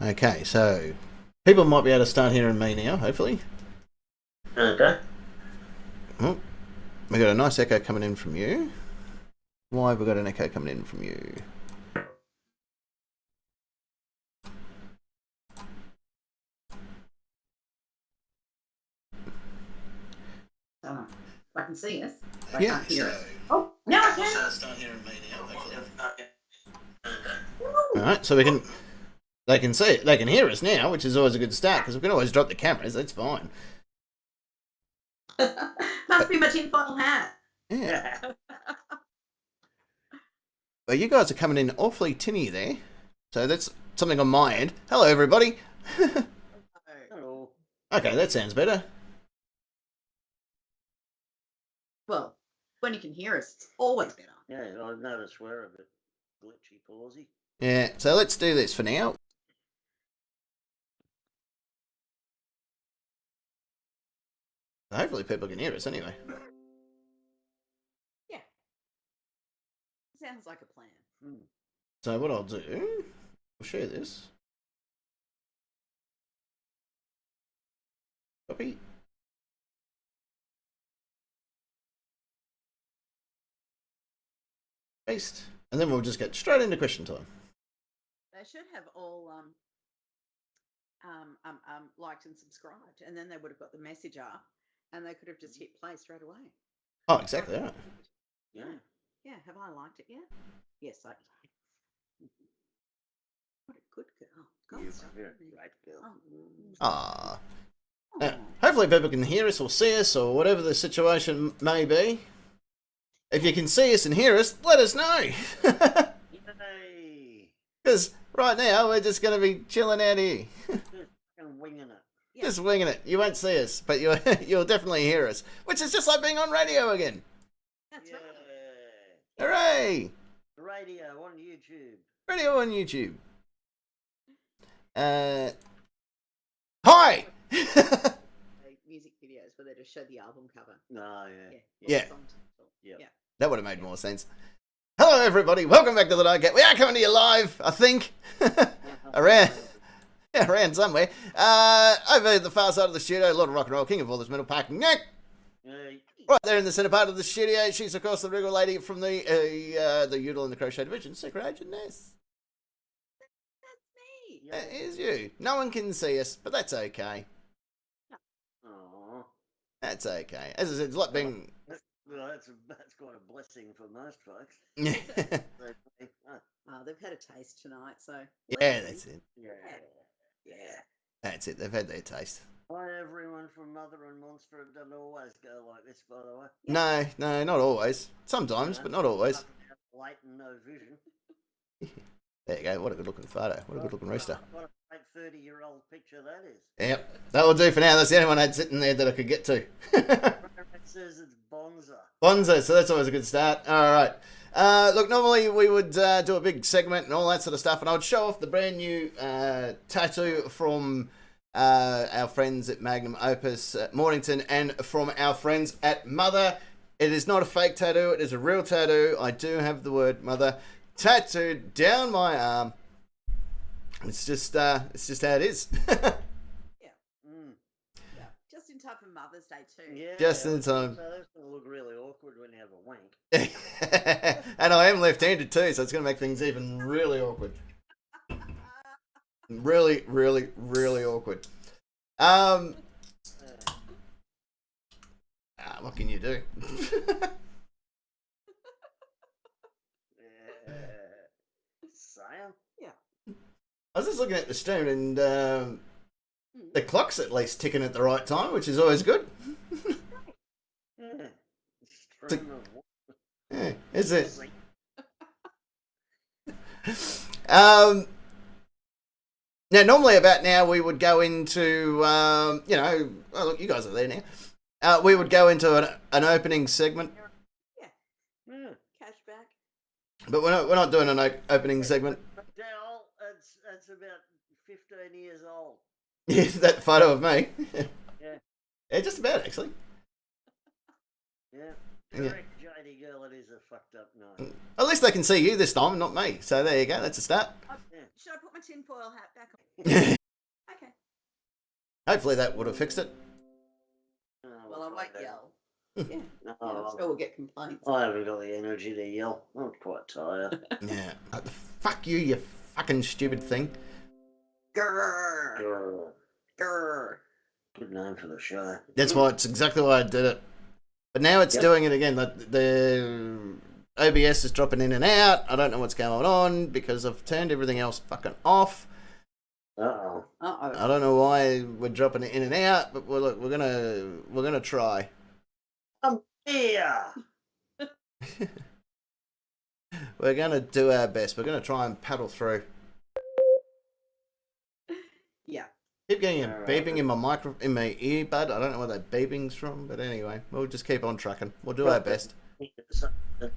Okay, so people might be able to start hearing me now, hopefully. Okay. Oh, we got a nice echo coming in from you. Why have we got an echo coming in from you? I can see us. I Yeah. can't hear it. Oh, now I can. Start hearing me now, hopefully. All right, so they can see it, they can hear us now, which is always a good start because we can always drop the cameras. That's fine. Must be my tinfoil hat. Yeah. Well, you guys are coming in awfully tinny there, so that's something on my end. Hello, everybody. Hello. Okay, that sounds better. Well, when you can hear us, it's always better. Yeah, I've noticed we're a bit glitchy, pawsy. Yeah, so let's do this for now. Hopefully people can hear us anyway. Yeah. Sounds like a plan. So what I'll do, I'll share this. Copy. Paste. And then we'll just get straight into question time. They should have all liked and subscribed, and then they would have got the message up, and they could have just hit play straight away. Oh, exactly, right. Yeah. Yeah, have I liked it yet? Yes, I What a good girl. God, You're stop a very me. great girl. Ah. Oh. Hopefully people can hear us or see us or whatever the situation may be. If you can see us and hear us, let us know. Yay! Because right now we're just going to be chilling out here. Just winging it. Yeah. Just winging it. You won't see us, but you'll definitely hear us. Which is just like being on radio again. That's Yeah. right. Hooray! Radio on YouTube. Radio on YouTube. Hi! Music videos where they just show the album cover. No, yeah. Yeah. Yeah. Yeah. That would have made more sense. Hello, everybody. Welcome back to the Don't Get. We are coming to you live, I think. around somewhere. Over the far side of the studio, a lot of rock and roll, king of all this metal pack. Nick! Right there in the centre part of the studio, she's of course the regal lady from the Udall and the Crochet Division, Secret Agent Ness. That's me. That is you. No one can see us, but that's okay. Aww. That's okay. As I said, it's like being... Well, that's quite a blessing for most folks. They've had a taste tonight, so... Yeah, that's it. Yeah. That's it. They've had their taste. Why everyone from Mother and Monster doesn't always go like this, by the way. No, not always. Sometimes, but not always. Light and no vision. There you go. What a good looking photo. What a good looking rooster. What a great 30-year-old picture that is. Yep. That will do for now. That's the only one I had sitting there that I could get to. It says it's Bonza. Bonzo, so that's always a good start. All right. Look, normally we would do a big segment and all that sort of stuff, and I would show off the brand new tattoo from our friends at Magnum Opus Mornington and from our friends at Mother. It is not a fake tattoo. It is a real tattoo. I do have the word Mother tattooed down my arm. It's just how it is. Yeah. Just in time for Mother's Day too. Yeah. Just in time. So that's going to look really awkward when you have a wank. And I am left-handed too, so it's going to make things even really awkward. Really, really, really awkward. What can you do? Sam? Yeah. I was just looking at the stream and the clock's at least ticking at the right time, which is always good. Yeah. Stream of what? Yeah, is it? Now, normally about now we would go into, oh, look, you guys are there now. We would go into an opening segment, Yeah. Cashback. but we're not doing an opening segment. Dal, it's about 15 years old. Yeah, that photo of me. Yeah. Yeah, just about actually. Yeah. Correct, JD girl, it is a fucked up night. At least they can see you this time, not me. So there you go. That's a start. Yeah. Should I put my tinfoil hat back on? Okay. Hopefully that would have fixed it. Oh, Well, I we'll won't try that. yell. No, Yeah, I'm sure we'll get complaints. I haven't got the energy to yell. I'm quite tired. Yeah. Fuck you, you fucking stupid thing. Grrrrrrr. Grrrrrrr. Grrrrrr. Good name for the show. That's why it's exactly why I did it. But now it's doing it again. Like the OBS is dropping in and out. I don't know what's going on because I've turned everything else fucking off. Uh-oh. Uh-oh. I don't know why we're dropping it in and out, but look, we're gonna try. I'm here. We're gonna do our best. We're gonna try and paddle through. Yeah. Keep getting a Alright. beeping in my earbud. I don't know where that beeping's from, but anyway, we'll just keep on trucking. We'll do our best.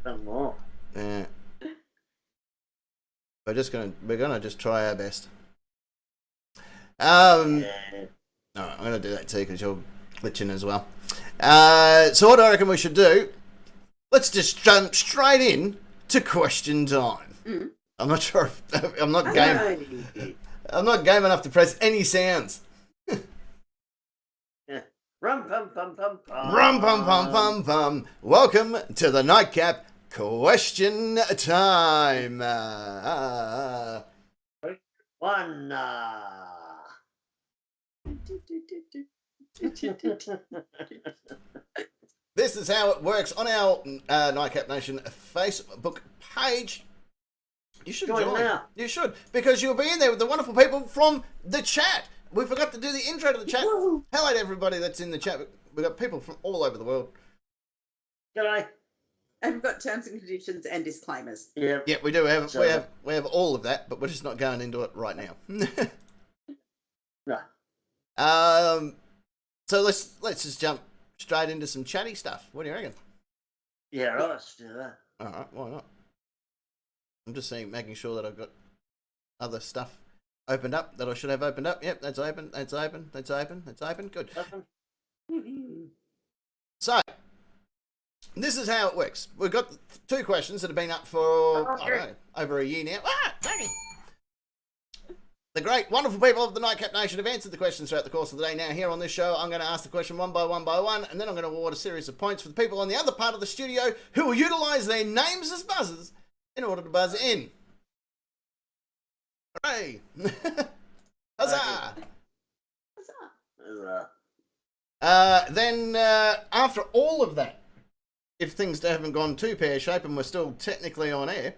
Some more. Yeah. We're gonna just try our best. Yeah. Alright, I'm gonna do that too because you're glitching as well. So what I reckon we should do? Let's just jump straight in to question time. Mm. I'm not sure if I'm not game. Hey. I'm not game enough to press any sounds. Rum pum pum pum pum. Rum pum pum pum pum. Welcome to the nightcap question time. One. This is how it works on our Nightcap Nation Facebook page. You should Join join. now. You should, because you'll be in there with the wonderful people from the chat. We forgot to do the intro to the chat. Woo. Hello to everybody that's in the chat. We've got people from all over the world. G'day. And we've got terms and conditions and disclaimers. Yeah. Yeah, we do have. So- We have all of that, but we're just not going into it right now. No. So let's just jump straight into some chatty stuff. What do you reckon? Yeah, right. Let's do that. All right, why not? I'm just making sure that I've got other stuff opened up that I should have opened up. Yep, that's open. That's open. That's open. That's open. Good. So this is how it works. We've got two questions that have been up for I don't know, over a year now. Sorry. The great, wonderful people of the Nightcap Nation have answered the questions throughout the course of the day. Now, here on this show, I'm going to ask the question one by one, and then I'm going to award a series of points for the people on the other part of the studio who will utilise their names as buzzers in order to buzz in. Hooray! Huzzah! What's up? Then, after all of that, if things haven't gone too pear-shaped and we're still technically on air,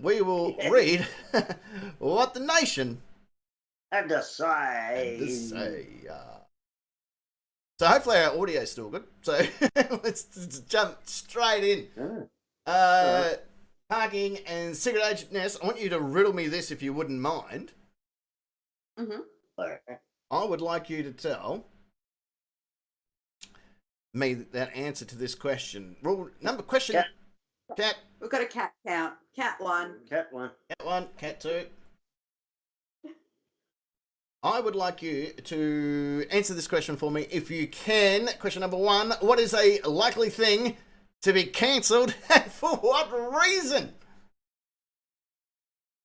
we will read what the nation Had to say. So hopefully our audio is still good. So let's jump straight in. Parking and cigarette agent Ness, I want you to riddle me this if you wouldn't mind. Mm-hmm. I would like you to tell me that answer to this question. Question. Cat. We've got a cat count. Cat 1. Cat one. Cat 1, cat 2. I would like you to answer this question for me if you can. Question number 1. What is a likely thing to be cancelled and for what reason?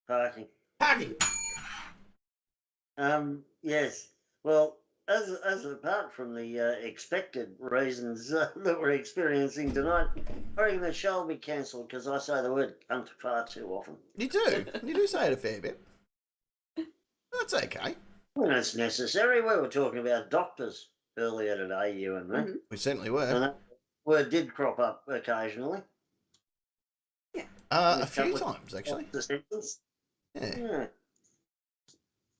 Parking. Parking. Yes. Well, as apart from the expected reasons that we're experiencing tonight, I reckon the show will be cancelled because I say the word cunt far too often. You do. You do say it a fair bit. That's okay. When it's necessary. We were talking about doctors earlier today, you and me. Mm-hmm. We certainly were. And that word did crop up occasionally. A few times, actually. The sentence. Yeah. Yeah.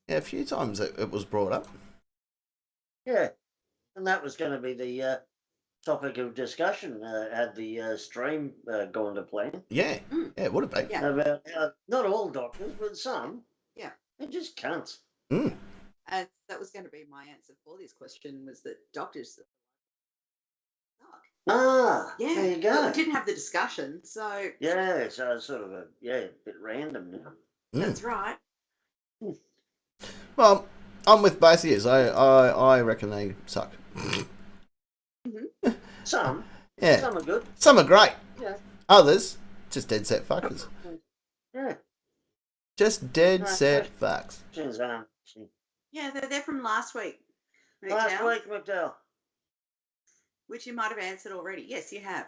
Yeah, a few times it was brought up. Yeah. And that was going to be the topic of discussion had the stream gone to plan. Yeah. Yeah, it would have been. Yeah. About not all doctors, but some. Yeah. They're just cunts. Mm. And that was going to be my answer for this question was that doctors suck. Ah, Yeah. there you But go. we didn't have the discussion, so Yeah, so it's sort of a bit random now. that's right. Well, I'm with both of yous. I reckon they suck. Some. Yeah. Some are good. Some are great. Yeah. Others, just dead set fuckers. Yeah. Just dead No, set fucks. Questions Yeah, they're from last week. last McDowell, week, McDowell. which you might have answered already. Yes, you have.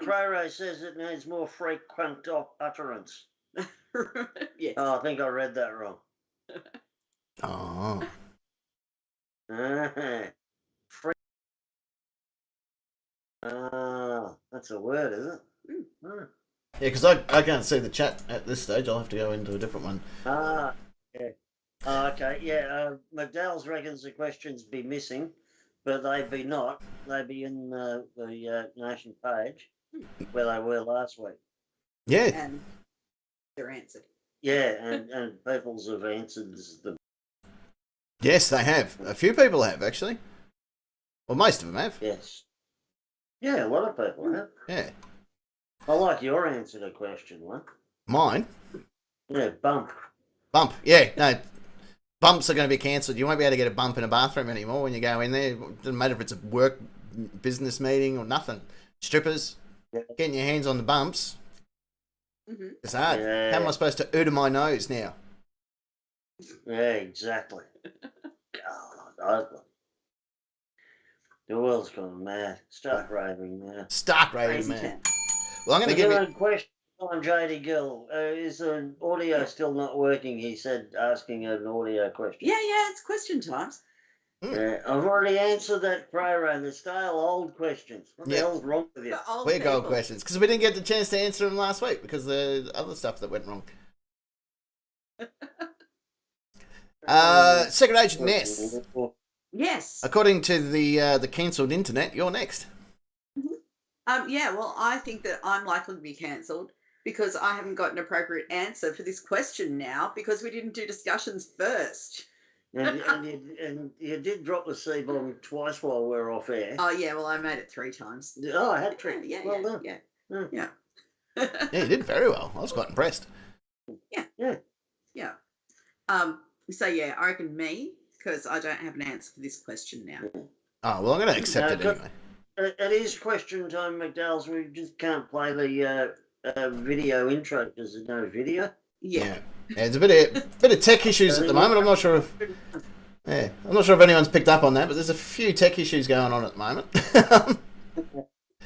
Crowray says it needs more frequent utterance. Yes. Oh, I think I read that wrong. Oh. That's a word, is it? Mm. Yeah, because I can't see the chat at this stage. I'll have to go into a different one. Yeah. Oh, okay, yeah. McDowell's reckons the questions be missing, but they be not. They be in the Nation page where they were last week. Yeah. And they're answered. Yeah, and people's have answered the. Yes, they have. A few people have, actually. Well, most of them have. Yes. Yeah, a lot of people have. Yeah. I like your answer to question one. Mine? Yeah, bump. Bump. Yeah, no. Bumps are going to be cancelled. You won't be able to get a bump in a bathroom anymore when you go in there. It doesn't matter if it's a work business meeting or nothing. Strippers, Yeah. getting your hands on the bumps. Mm-hmm. It's hard. Yeah. How am I supposed to oodle my nose now? Yeah, exactly. God, the world's gone mad. Stark raving now. Stark raving, Crazy man. town. Well, I'm going to We've give got you... a question on JD Gill. Is the audio still not working? He said, asking an audio question. Yeah, it's question times. Yeah, I've already answered that Prayro, the stale old questions. What the Yeah. hell's wrong with you? For old We're gold people. questions. Because we didn't get the chance to answer them last week because of the other stuff that went wrong. Secret Agent Ness. Yes. According to the cancelled internet, you're next. Yeah, well, I think that I'm likely to be cancelled because I haven't got an appropriate answer for this question now because we didn't do discussions first. And you did drop the C-bomb twice while we were off air. Oh, yeah, well, I made it 3 times. Oh, I had trick. Yeah, Well done. yeah. Yeah. Yeah, you did very well. I was quite impressed. Yeah. So, yeah, I reckon me because I don't have an answer for this question now. Oh, well, I'm going to accept it No, anyway. It is question time, McDowell's. We just can't play the video intro because there's no video. Yeah. Yeah, it's a bit of tech issues at the moment. I'm not sure if anyone's picked up on that, but there's a few tech issues going on at the moment.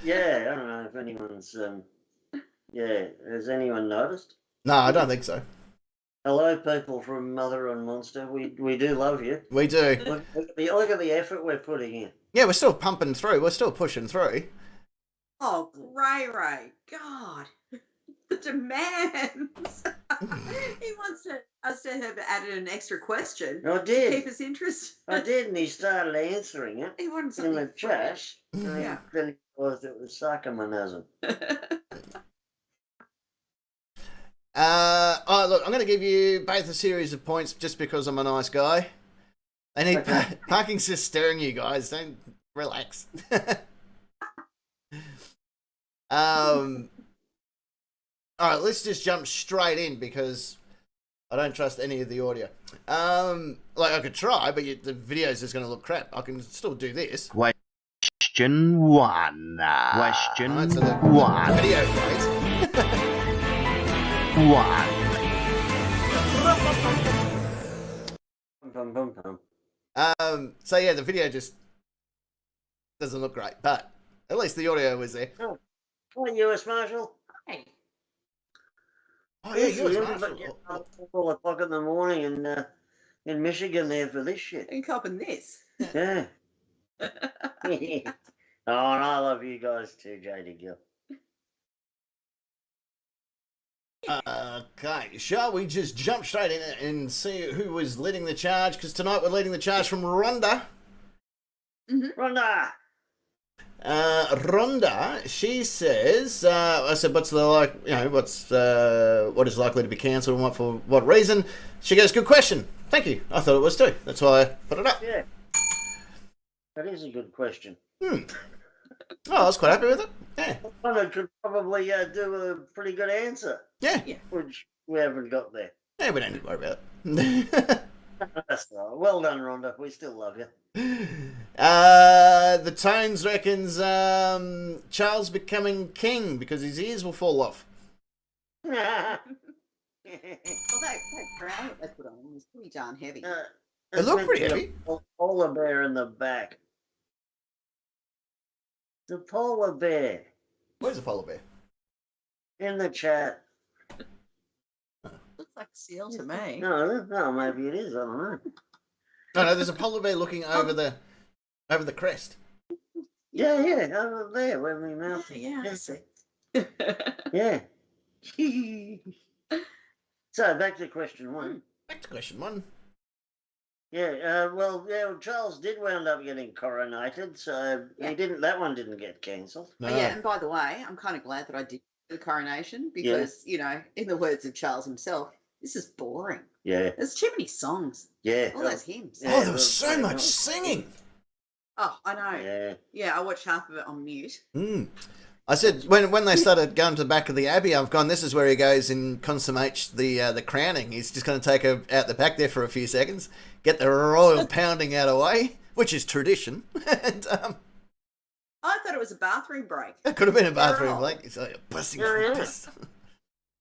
Yeah, I don't know if anyone's. Has anyone noticed? No, I don't think so. Hello, people from Mother and Monster. We do love you. We do. Look at the effort we're putting in. Yeah, we're still pumping through. We're still pushing through. Oh, Ray. God. The demands. He wants us to have added an extra question I to did. keep us interested. I did, and he started answering it He wanted in something the chat. fresh. And Yeah. then he realised it was sarcasm. Oh, look, I'm going to give you both a series of points just because I'm a nice guy. I need parking's just staring you guys. Don't relax. All right, let's just jump straight in because I don't trust any of the audio. Like I could try, but the video's just going to look crap. I can still do this. Question one. Question All right, so the one. video plays. One. Bum, bum, bum. So yeah, the video just doesn't look great, but at least the audio was there. Oh, US Marshal. Hey. Oh yeah, Yes, yours, we Marshall. haven't get up at 4 o'clock in the morning in Michigan there for this shit. And copping this. Yeah. Oh, and I love you guys too, JD Gill. Okay, shall we just jump straight in and see who was leading the charge? Because tonight we're leading the charge from Rhonda. Rhonda! Rhonda, she says, I said, what is likely to be cancelled and for what reason? She goes, good question. Thank you. I thought it was too. That's why I put it up. Yeah. That is a good question. Oh, I was quite happy with it. Yeah. Rhonda could probably do a pretty good answer, Yeah. which we haven't got there. Yeah, we don't need to worry about it. That's all right. Well done, Rhonda. We still love you. The Tones reckons Charles becoming king because his ears will fall off. Well, that crown that they put on was pretty darn heavy. It looked pretty heavy. Polar bear in the back. The polar bear Where's the polar bear? in the chat. Looks like a seal to me. No, maybe it is. I don't know. No, there's a polar bear looking over the crest. Yeah, over there where my mouth is. Yeah, I see. Yeah. So back to question one. Back to question one. Yeah, well, Charles did wound up getting coronated, so Yeah. that one didn't get cancelled. No. Oh, yeah, and by the way, I'm kind of glad that I did the coronation because, you know, in the words of Charles himself, this is boring. Yeah, There's too many songs. yeah. All those hymns. Yeah, Oh, there well, was so fair much enough. singing. Oh, I know. Yeah. Yeah, I watched half of it on mute. I said when they started going to the back of the abbey, I've gone. This is where he goes and consummates the crowning. He's just going to take her out the back there for a few seconds, get the royal pounding out of the way, which is tradition. And I thought it was a bathroom break. it could have been a They're bathroom all- break. It's like busting. Yeah. Piss.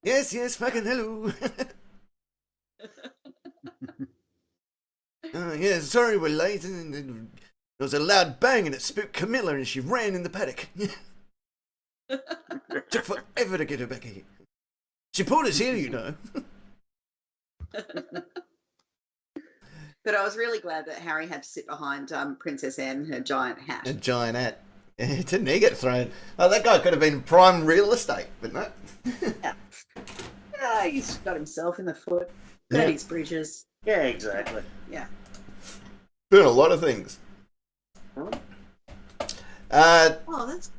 Yes, fucking hello. Yeah, sorry we're late. And there was a loud bang and it spooked Camilla and she ran in the paddock. Took forever to get her back here. She pulled us here, you know. But I was really glad that Harry had to sit behind Princess Anne in her giant hat. A giant hat. Didn't he get thrown? Oh, that guy could have been prime real estate, but no. He's got himself in the foot. Yeah. Burnt his bridges. Yeah, exactly. Yeah. Doing a lot of things. Huh? Oh, that's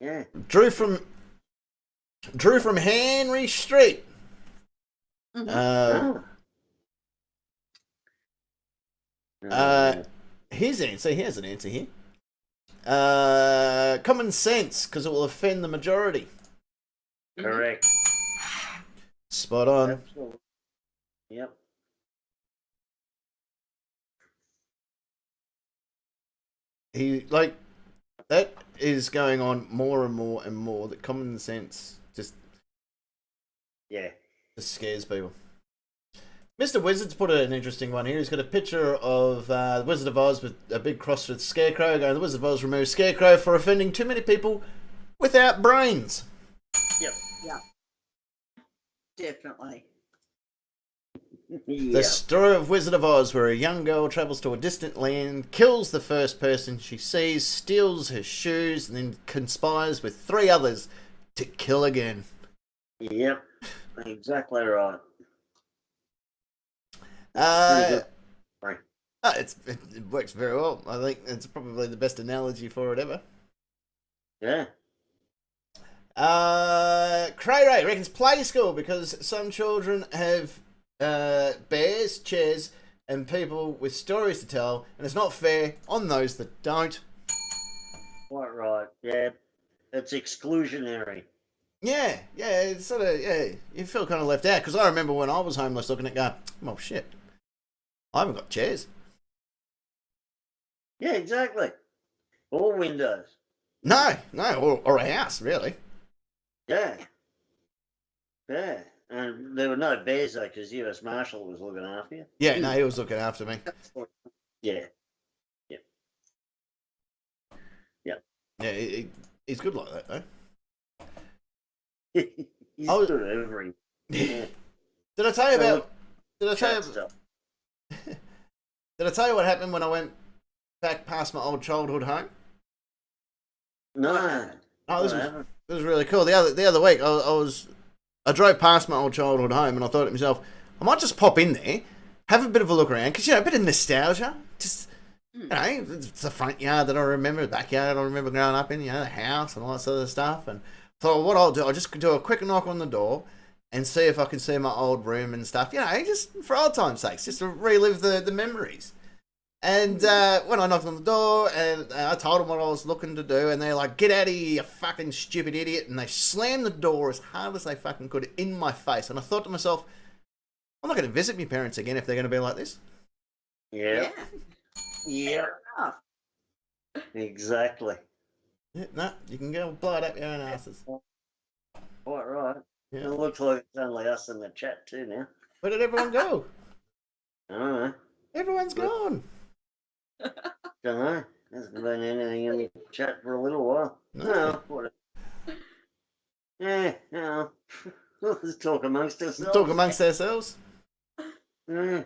Yeah. Drew from Henry Street. Mhm. His answer. He has an answer here. Common sense, because it will offend the majority. Correct. Spot on. Absolutely. Yep. That is going on more and more and more. That common sense just Yeah. scares people. Mr. Wizard's put an interesting one here. He's got a picture of the Wizard of Oz with a big cross with Scarecrow. Going, the Wizard of Oz removes Scarecrow for offending too many people without brains. Yep. definitely. The story of Wizard of Oz, where a young girl travels to a distant land, kills the first person she sees, steals her shoes, and then conspires with 3 others to kill again. Yep. Exactly right. Uh, Pretty good. Right. it works very well. I think it's probably the best analogy for it ever. Yeah. Cray Ray reckons play school because some children have bears, chairs, and people with stories to tell, and it's not fair on those that don't. Quite right. Yeah. It's exclusionary. Yeah, it's sort of, you feel kind of left out, because I remember when I was homeless looking at going, oh shit, I haven't got chairs. Yeah, exactly. All windows. No, or a house, really. Yeah. Yeah. And there were no bears though, because US Marshal was looking after you. Yeah, no, he was looking after me. Yeah. Yeah, he's good like that, though. He's I was- good at every. Yeah. Did I tell you Well, about? Did I tell Chat you? stuff. Did I tell you what happened when I went back past my old childhood home? No. Oh, this I was haven't. really cool. The other week, I drove past my old childhood home, and I thought to myself, I might just pop in there, have a bit of a look around, because a bit of nostalgia. Just it's the front yard that I remember, the backyard I remember growing up in, the house and all that sort of stuff. And thought, what I'll do, I'll just do a quick knock on the door and see if I can see my old room and stuff. Just for old time's sakes, just to relive the memories. And when I knocked on the door, and I told them what I was looking to do, and they're like, get out of here, you fucking stupid idiot. And they slammed the door as hard as they fucking could in my face. And I thought to myself, I'm not going to visit my parents again if they're going to be like this. Yeah. Yeah. Yeah. Fair enough. Exactly. Yeah, no, you can go blow it up your own asses. Quite right. Yeah. It looks like it's only us in the chat too now. Where did everyone go? I don't know. Everyone's gone. Don't know. Hasn't been anything in the chat for a little while. No. Whatever. Yeah, we'll just talk amongst ourselves. Talk amongst ourselves. Yeah.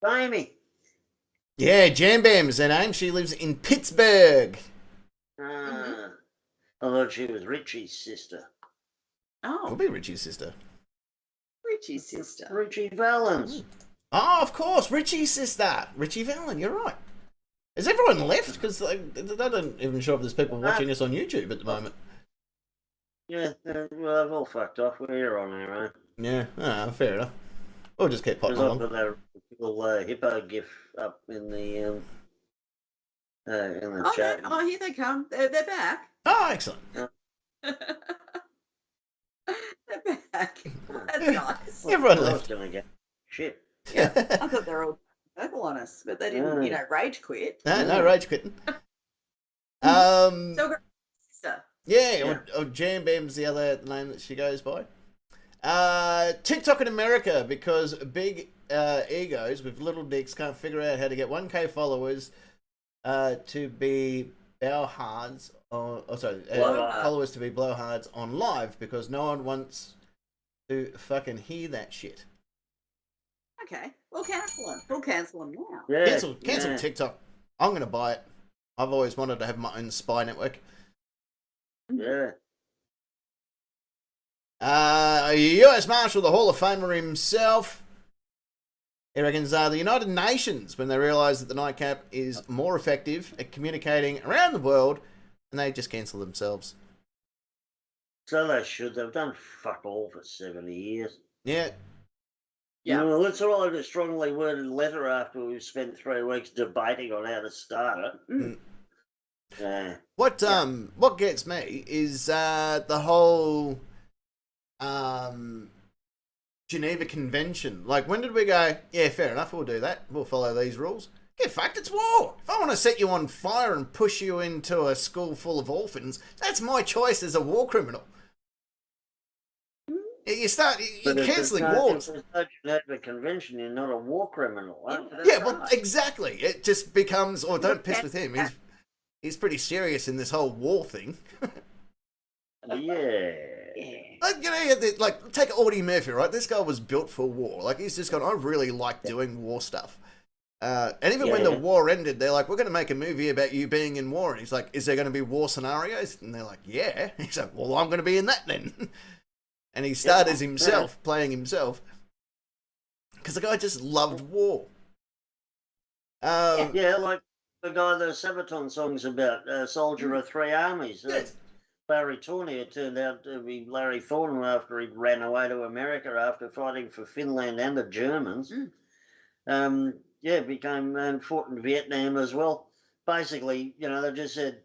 Amy. Yeah, Jam Bam's her name. She lives in Pittsburgh. I thought she was Richie's sister. Oh, Could be Richie's sister. Richie's sister. Richie Valens. Oh, of course, Richie's sister. Richie Valen, you're right. Has everyone left? Because they don't even sure if there's people watching us on YouTube at the moment. Yeah, well, they've all fucked off. We're on our own. Yeah, fair enough. We'll just keep potting Because I along. put that little hippo gif up in the Oh, chat. oh, here they come. They're back. Oh, excellent. They're back. That's nice. Everyone I was left. gonna get shit. Yeah, I thought they were all purple on us, but they didn't, rage quit. No rage quitting. So we've got sister. Yeah, or Jam Bam's the other name that she goes by. TikTok in America, because big egos with little dicks can't figure out how to get 1K followers to be blowhards, followers to be blowhards on live, because no one wants to fucking hear that shit. Okay, we'll cancel them. We'll cancel them now. Yeah, Cancel TikTok. I'm going to buy it. I've always wanted to have my own spy network. Yeah. US Marshal, the Hall of Famer himself, he reckons the United Nations, when they realise that the nightcap is more effective at communicating around the world, and they just cancel themselves. So they should. They've done fuck all for 70 years. Yeah. Yeah. Well, let's write a strongly worded letter after we've spent 3 weeks debating on how to start it. Mm. Yeah. What gets me is the whole Geneva Convention. Like, when did we go, yeah, fair enough, we'll do that. We'll follow these rules. Get fucked, it's war. If I want to set you on fire and push you into a school full of orphans, that's my choice as a war criminal. You're cancelling wars. If there's no Geneva Convention, you're not a war criminal. Huh? Yeah, well, exactly. It just becomes, don't piss with him. He's pretty serious in this whole war thing. Yeah. Like, take Audie Murphy, right? This guy was built for war. Like, he's just gone, I really like doing war stuff. And even when the war ended, they're like, we're going to make a movie about you being in war. And he's like, is there going to be war scenarios? And they're like, yeah. He's like, well, I'm going to be in that then. And he starred as himself, playing himself. Because the guy just loved war. Yeah, like the guy the Sabaton song's about, Soldier of Three Armies. Yes. Larry Tournier turned out to be Larry Thornton after he ran away to America after fighting for Finland and the Germans. Became fought in Vietnam as well. Basically, they just said,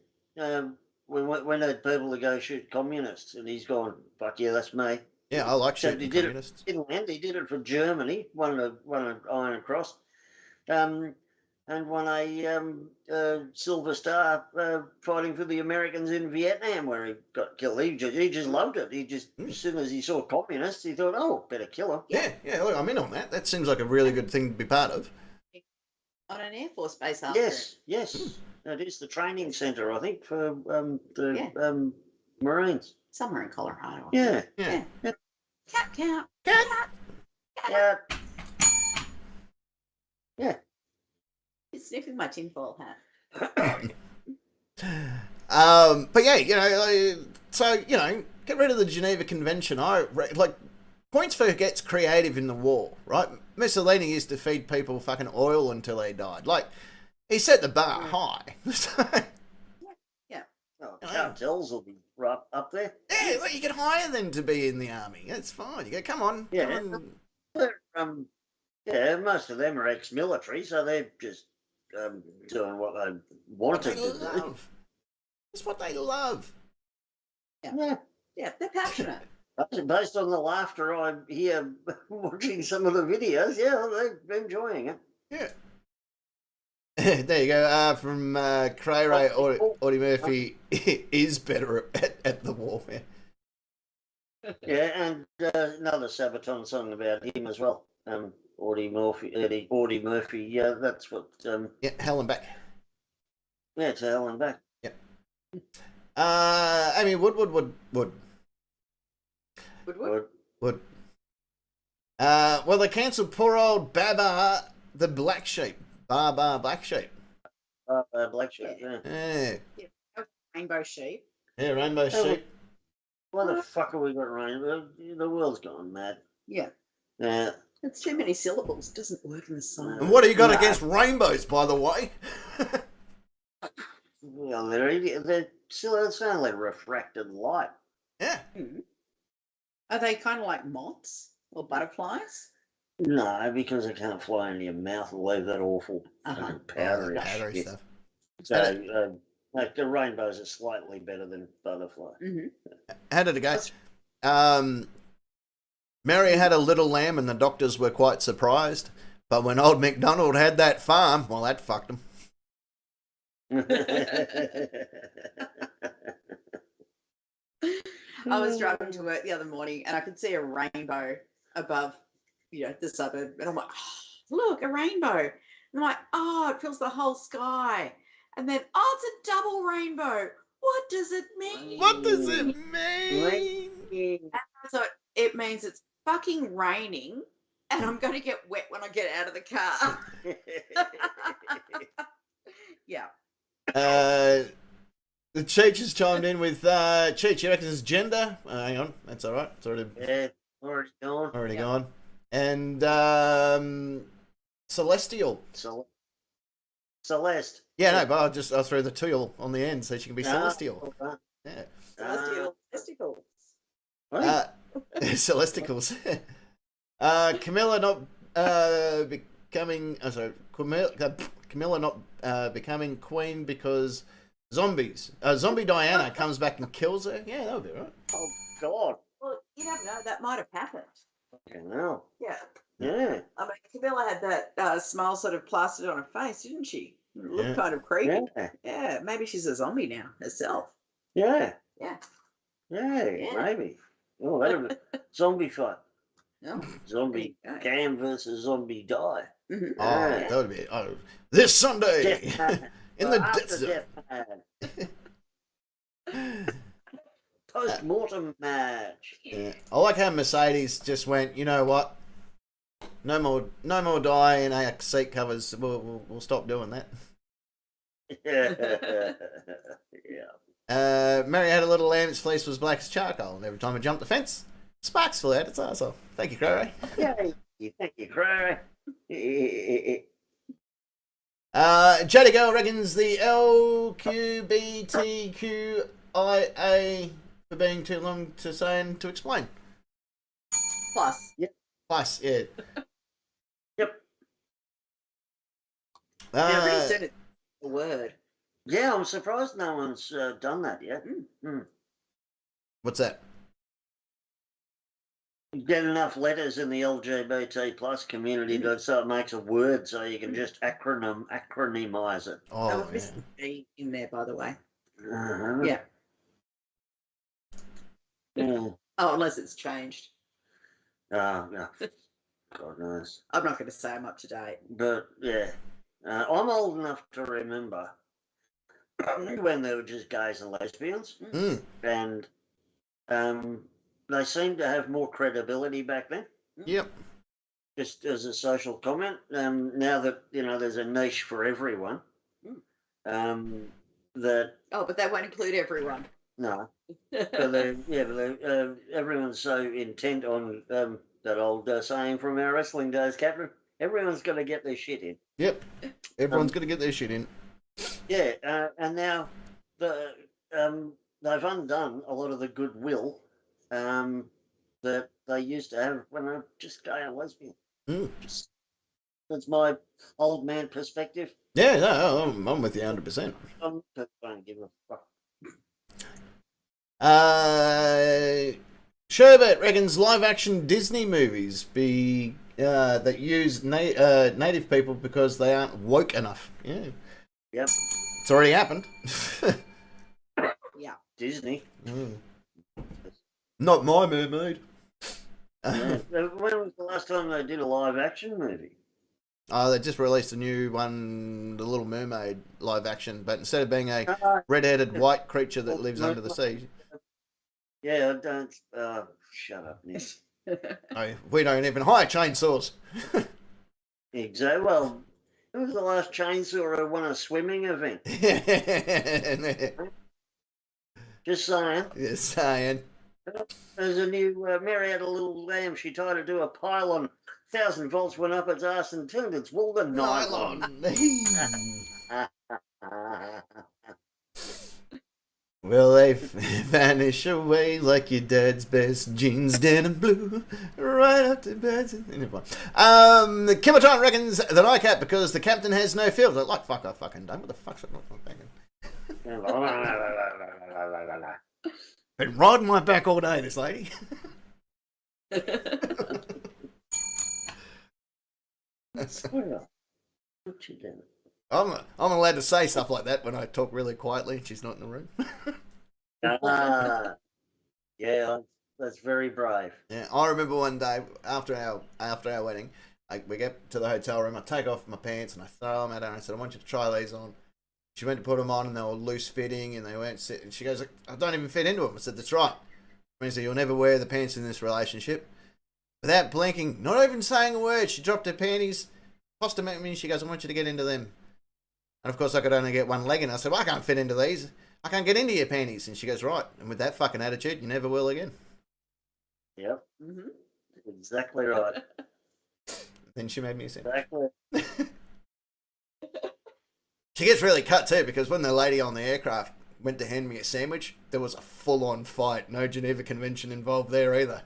we need people to go shoot communists. And he's gone, fuck yeah, that's me. Yeah, I like shooting he did communists. It in Finland, he did it for Germany, won an Iron Cross. And won a Silver Star fighting for the Americans in Vietnam, where he got killed. He just loved it. As soon as he saw communists, he thought, oh, better kill them. Yeah, look, I'm in on that. That seems like a really good thing to be part of. On an Air Force base after. Yes. It is the training centre, I think, for the Marines. Somewhere in Colorado. Yeah. Cat. Yeah. He's sniffing my tinfoil hat. But yeah, so get rid of the Geneva Convention. Points for who gets creative in the war, right? Mussolini used to feed people fucking oil until they died. Like, he set the bar high. Yeah. Oh, cartels will be right up there. Yeah, well, you can hire them to be in the army. That's fine. You go, come on. Yeah. Come on. Most of them are ex-military, so they're just doing what they wanted to do. It's what they love. Yeah, they're passionate. Based on the laughter I hear watching some of the videos, they're enjoying it. Yeah. There you go. From Cray Ray, Audie Murphy is better at the warfare. Yeah, and another Sabaton song about him as well. Audie Murphy. Yeah, that's what. Yeah, hell and back. Yeah, to hell and back. Yep. Amy Wood. Well, they cancelled poor old Baba the Black Sheep. Baba Black Sheep. Black sheep. Yeah. Yeah. Rainbow sheep. Yeah, rainbow sheep. Why the fuck have we got rainbow? The world's gone mad. Yeah. Yeah. It's too many syllables. It doesn't work in the song. And what have you got against rainbows, by the way? Well, they're still sound like refracted light. Yeah. Are they kind of like moths or butterflies? No, because they can't fly into your mouth and leave that awful powdery shit. Stuff. So, like the rainbows are slightly better than butterfly. How did it go? Mary had a little lamb and the doctors were quite surprised. But when old MacDonald had that farm, well, that fucked him. I was driving to work the other morning and I could see a rainbow above, the suburb. And I'm like, oh, look, a rainbow. And I'm like, oh, it fills the whole sky. And then, oh, it's a double rainbow. What does it mean? What does it mean? And I thought, it means it's fucking raining and I'm going to get wet when I get out of the car. Yeah. The Cheech has chimed in with Cheech, you reckon it's gender? Hang on, that's all right. It's already gone. Already gone. And Celestial. Celeste. Yeah, no, but I'll throw the teal on the end so she can be Celestial. Yeah. Celestial. Celesticals. Camilla not becoming. Camilla not becoming queen because zombies. Zombie Diana comes back and kills her. Yeah, that would be right. Oh God. Well, you never know. That might have happened. Okay, no. Yeah. Yeah. I mean, Camilla had that smile sort of plastered on her face, didn't she? It looked kind of creepy. Yeah. Maybe she's a zombie now herself. Yeah. Yeah. Yeah. Maybe. Oh, that'd be zombie fight. No. Zombie Cam versus Zombie Die. Mm-hmm. Oh, that would be this Sunday in the death post-mortem match. Yeah. I like how Mercedes just went, you know what? No more Die in our seat covers. We'll stop doing that. Yeah. Mary had a little lamb. Its fleece was black as charcoal, and every time it jumped the fence, sparks flew out its arsehole. Thank you, Cray. Thank you, Cray. Jada Girl reckons the LQBTQIA for being too long to say and to explain. Plus. Yep. Plus, yeah. Yep. Pretty soon it's a word. Yeah, I'm surprised no one's done that yet. What's that? Get enough letters in the LGBT plus community so it makes a word so you can just acronymize it. Oh, was missing E in there, by the way. Yeah. Oh, unless it's changed. No. God knows. I'm not going to say I'm up to date. But, yeah. I'm old enough to remember when they were just gays and lesbians. And they seemed to have more credibility back then. Yep. Just as a social comment. Now that, there's a niche for everyone. But that won't include everyone. No. But everyone's so intent on that old saying from our wrestling days, Captain. Everyone's got to get their shit in. Yep. Everyone's got to get their shit in. Yeah, and now they've undone a lot of the goodwill that they used to have when they were just gay and lesbian. That's my old man perspective. Yeah, no, I'm with you 100%. I don't give a fuck. Sherbet reckons live action Disney movies be that use native people because they aren't woke enough. Yeah. Yep. It's already happened. Yeah. Disney. Not my mermaid. Yeah. When was the last time they did a live action movie? Oh, they just released a new one, The Little Mermaid live action, but instead of being a red-headed white creature that lives under the sea, Yeah, I don't. Shut up, Nick. we don't even hire chainsaws. Exactly. Well, who was the last chainsaw who won a swimming event? Just saying. Just saying. There's a new Mary had a little lamb. She tried to do a pylon. 1,000 volts went up its ass and turned its wool to nylon. Will they vanish away like your dad's best jeans, denim blue, right up to bed? The Kimatron reckons that I can't because the captain has no field. Like, fuck, I fucking don't. What the fuck's that? Been riding my back all day, this lady. I'm allowed to say stuff like that when I talk really quietly and she's not in the room. Yeah, that's very brave. Yeah, I remember one day after our wedding, we get to the hotel room. I take off my pants and I throw them at her. And I said, "I want you to try these on." She went to put them on and they were loose fitting and they weren't sit. And she goes, "I don't even fit into them." I said, "That's right. It means that you'll never wear the pants in this relationship." Without blinking, not even saying a word, she dropped her panties, tossed them at me, and she goes, "I want you to get into them." And of course, I could only get one leg in. I said, "Well, I can't fit into these. I can't get into your panties." And she goes, "Right." And with that fucking attitude, you never will again. Yep. Mm-hmm. Exactly right. Then she made me a sandwich. Exactly. She gets really cut too because when the lady on the aircraft went to hand me a sandwich, there was a full-on fight. No Geneva Convention involved there either.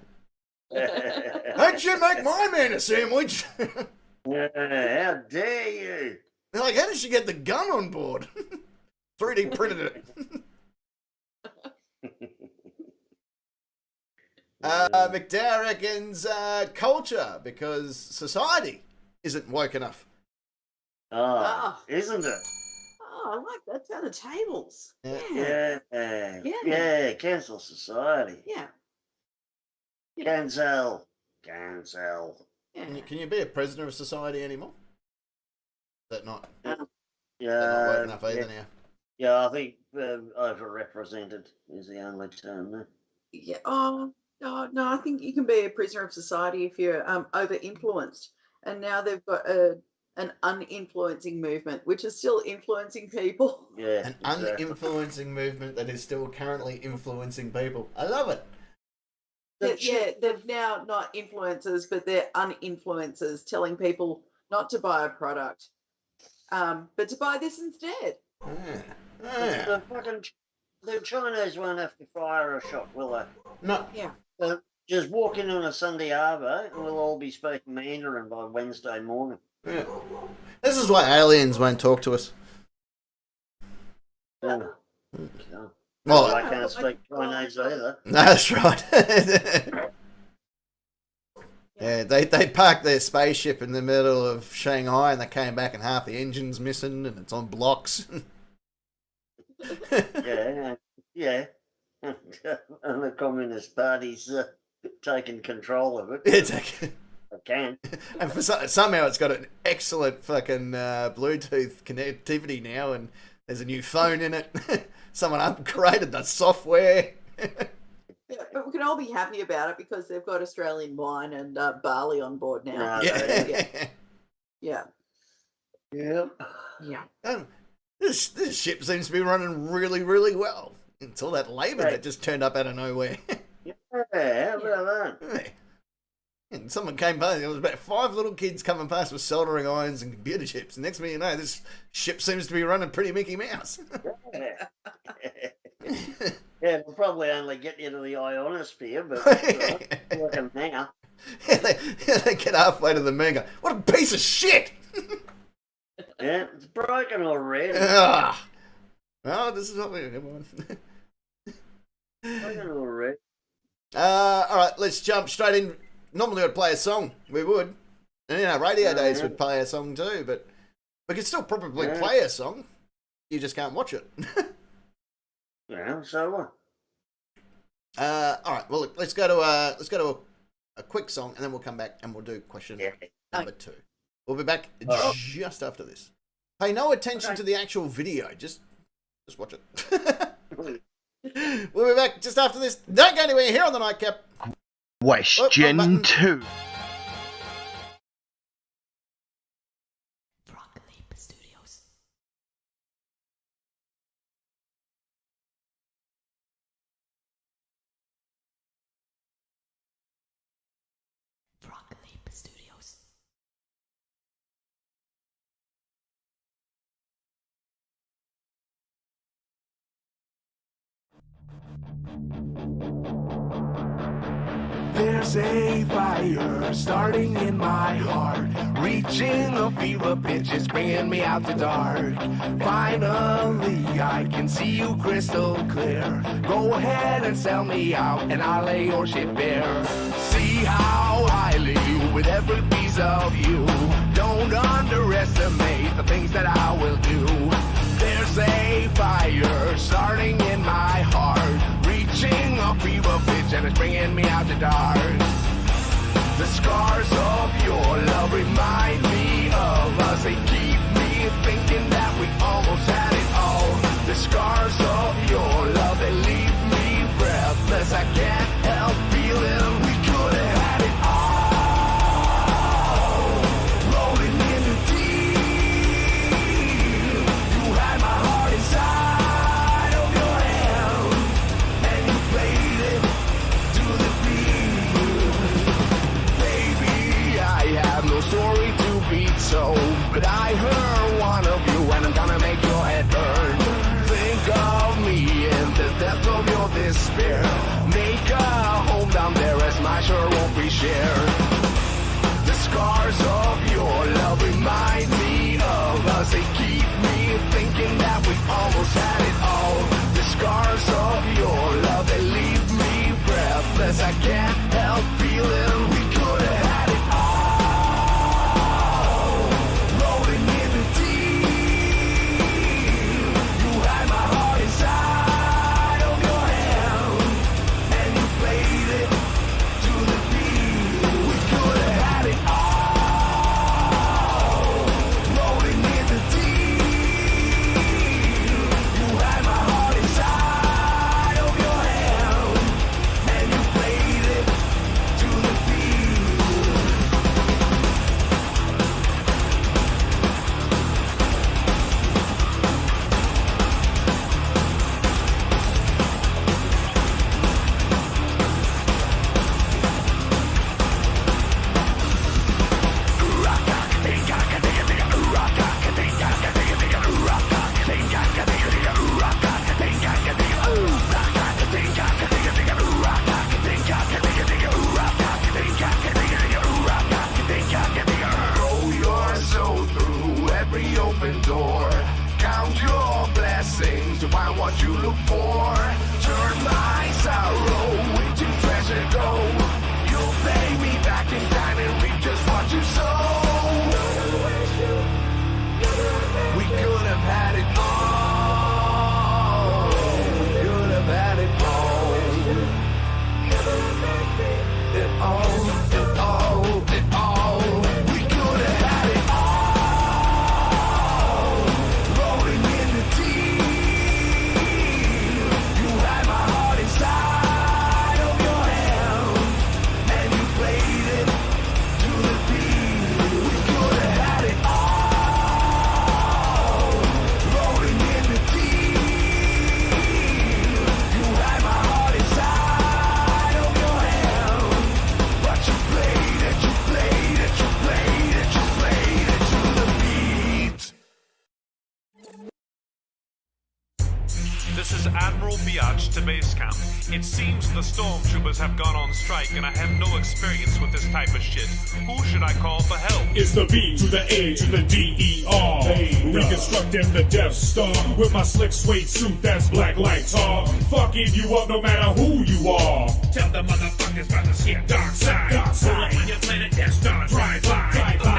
How'd you make my man a sandwich? How dare you? They're like, how did she get the gun on board? 3D printed it. McDowell reckons culture because society isn't woke enough. Isn't it? Oh, I like that. Down the tables. Yeah. Cancel society. Yeah. Cancel. Yeah. Can you be a prisoner of society anymore? Is that not? Yeah. They're not woke enough either now. Yeah, I think overrepresented is the only term there. Yeah. Oh, no, I think you can be a prisoner of society if you're over influenced. And now they've got an uninfluencing movement, which is still influencing people. Yeah. An uninfluencing movement that is still currently influencing people. I love it. They're now not influencers, but they're uninfluencers, telling people not to buy a product, but to buy this instead. The Chinese won't have to fire a shot, will they? No. Yeah. Just walk in on a Sunday arvo and we'll all be speaking Mandarin by Wednesday morning. Yeah. This is why aliens won't talk to us. Yeah. Well, I can't speak Chinese either. That's right. Yeah, they parked their spaceship in the middle of Shanghai and they came back and half the engine's missing and it's on blocks. Yeah. And the Communist Party's taking control of it. It's I can. And for somehow it's got an excellent fucking Bluetooth connectivity now and there's a new phone in it. Someone upgraded the software. Yeah, but we can all be happy about it because they've got Australian wine and barley on board now. Yeah. This ship seems to be running really, really well. Until that labour that just turned up out of nowhere. Yeah, how about that? And someone came past, there was about 5 little kids coming past with soldering irons and computer chips. And next thing you know, this ship seems to be running pretty Mickey Mouse. Yeah, we'll probably only get you to the ionosphere, but working now. They get halfway to the moon and go, what a piece of shit! Yeah, it's broken already. Oh, this is what we're doing. Broken already. Alright, let's jump straight in. Normally I'd play a song. We would. And, you know, Radio Days would play a song too, but we could still probably play a song. You just can't watch it. Yeah, so what? All right. Well, look, let's go to a quick song, and then we'll come back and we'll do question number 2. We'll be back just after this. Pay no attention to the actual video. Just watch it. We'll be back just after this. Don't go anywhere here on the Nightcap. Question 2. There's a fire starting in my heart, reaching a fever pitch, it's bringing me out the dark. Finally, I can see you crystal clear. Go ahead and sell me out, and I'll lay your shit bare. See how I leave with every piece of you. Don't underestimate the things that I will do. There's a fire starting in my heart, reaching a fever pitch, and it's bringing me out the dark. The scars of your love remind me of us. They keep me thinking that we almost had it all. The scars of your love, they leave me breathless. I can't help feeling we could have had it all. Rolling in the deep, you had my heart inside of your hand, and you played it to the beat. Baby, I have no story to beat, so, but I heard one of you, and I'm gonna make your head burn. Think of me in the depth of your despair. Make a home down there as my sure won't be shared. The scars of your love remind me of us. They keep me thinking that we almost had it all. The scars of your love, they leave me breathless. I can't help feeling we could have had it all. Rolling in the deep, you had my heart inside of your hand, and you played it to the beat. We could have had it all. Rolling in the deep, you had my heart inside of your hand, and you played it to the beat. Roll your soul through every open door. Count your blessings to find what you look for. Turn my sorrow into treasure gold. You'll pay me back in time and reap just what you sow. We could have had it all. Could have had it all. It all, it all, it all. We could have had it all. Rolling in the deep, you had my heart inside of your hand, and you played it to the beat. We could have had it all. Rolling in the deep, you had my heart inside of your hand, but you played it, you played it, you played it, you played it to the beat. This is Admiral Biatch to base camp. It seems the stormtroopers have gone on strike and I have no experience with this type of shit. Who should I call for help? It's the B to the A to the D-E-R. Reconstructing the Death Star with my slick suede suit that's black like tar. Fucking you up no matter who you are. Tell the motherfuckers about the shit dark side. Dark side. Pull up on your planet Death Star, drive by.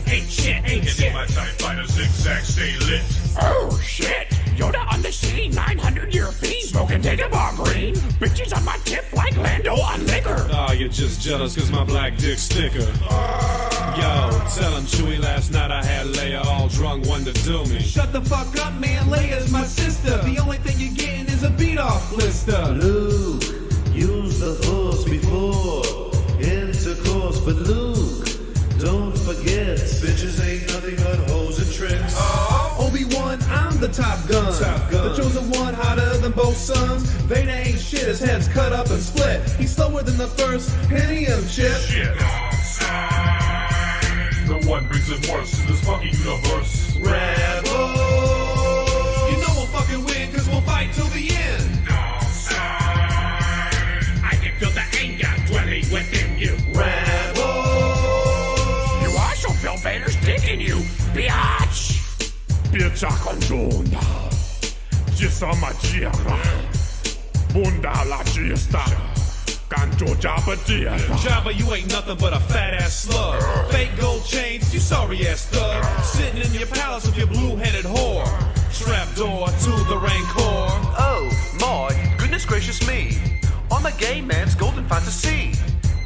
ain't shit, ain't And in my TIE fighter zigzag stay lit. Oh shit! Yoda on the scene, 900-year fiend, smoking Dagobah green. Bitches on my tip like Lando on liquor. Ah, you're just jealous cause my black dick's thicker. Yo, tellin' Chewie last night I had Leia all drunk, one to do me. Shut the fuck up, man. Leia's my sister. The only thing you're getting is a beat-off blister. Luke, use the force before intercourse, but Luke, don't forget, bitches ain't nothing but hoes and tricks. Obi-Wan, I'm the Top Gun. The chosen one, hotter than both sons. Vader ain't shit, his head's cut up and split. He's slower than the first Pentium chip. Shit. The one brings it worse in this fucking universe. Rebel. You know we'll fucking win, cause we'll fight till the end. I can feel the anger dwelling within you. Rebel. You also feel Vader's dick in you, biatch. Piața conjunta. Ci sa magiera. Bunda la gista. Canto Jabba dia. Jabba, you ain't nothing but a fat ass slug. Fake gold chains, you sorry ass thug. Sitting in your palace with your blue-headed whore. Trapdoor to the Rancor. Oh, my goodness gracious me. I'm a gay man's golden fantasy.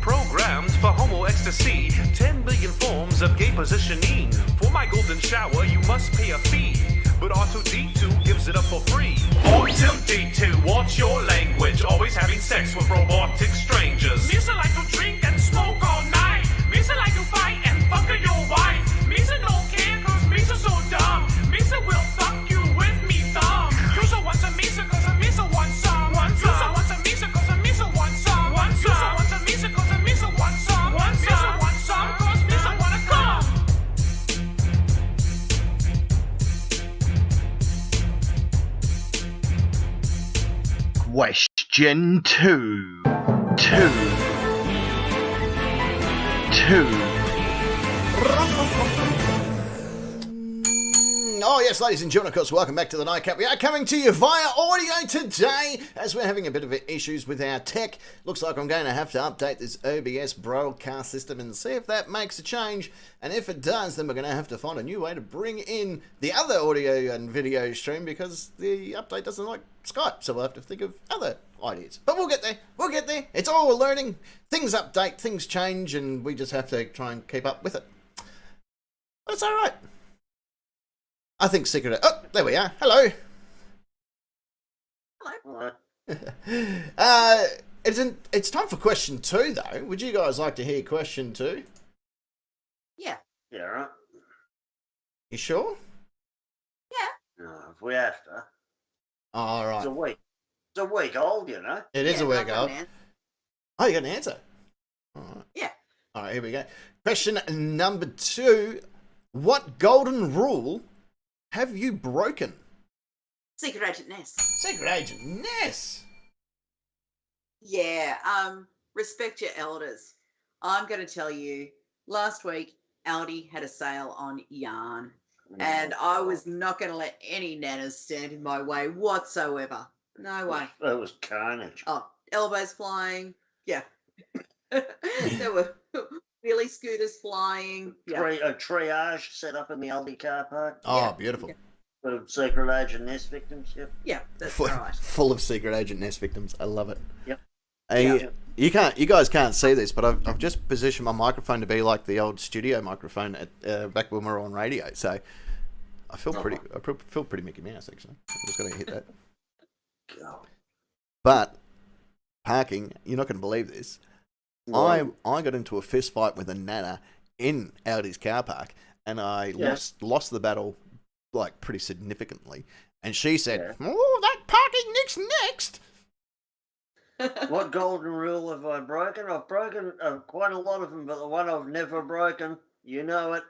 Programmed for homo ecstasy. 10 billion forms of gay positioning. For my golden shower, you must pay a fee. But R2-D2 gives it up for free. R2-D2, watch your language. Always having sex with robotic strangers. Misa like to drink and smoke all night. Misa like to fight and fuck your wife. Misa don't care cause Misa so dumb. Misa will fuck you with me thumb. Yusa wants a Misa cause a Misa wants some. Yusa wants a Misa cause a Misa wants some. Yusa wants a Misa cause a Misa wants some. Misa wants some cause Misa wanna come. Question 2. Oh, yes, ladies and gentlemen, of course, welcome back to the Nightcap. We are coming to you via audio today as we're having a bit of issues with our tech. Looks like I'm going to have to update this OBS broadcast system and see if that makes a change. And if it does, then we're going to have to find a new way to bring in the other audio and video stream because the update doesn't like Skype. So we'll have to think of other ideas. But we'll get there. We'll get there. It's all we're learning. Things update, things change, and we just have to try and keep up with it. But it's all right. I think secret. Oh, there we are. Hello. Hello. It's time for question 2, though. Would you guys like to hear question 2? Yeah. Yeah, right. You sure? No, if we have to. All right. It's a week. It's a week old, you know. It is a week I've got old. an answer. Oh, you got an answer? All right. Yeah. All right, here we go. Question number 2. What golden rule have you broken? Secret Agent Ness. Secret Agent Ness. Yeah. Respect your elders. I'm going to tell you, last week, Aldi had a sale on yarn. And I was not going to let any nanas stand in my way whatsoever. No way. That was carnage. Oh, elbows flying. Yeah. There were wheelie scooters flying. Yeah. A triage set up in the Aldi car park. Oh, Yeah. beautiful. For Secret Agent Nest victims, yep. Yeah, that's Full, right. full of Secret Agent Nest victims. I love it. Yep. Hey, you guys can't see this, but I've just positioned my microphone to be like the old studio microphone at back when we were on radio. So I feel pretty Mickey Mouse actually. I'm just gonna hit that. God. But parking, you're not going to believe this. Right. I got into a fist fight with a nana in Audi's car park, and I lost the battle like pretty significantly. And she said, "Oh, that parking next." What golden rule have I broken? I've broken quite a lot of them, but the one I've never broken, you know it.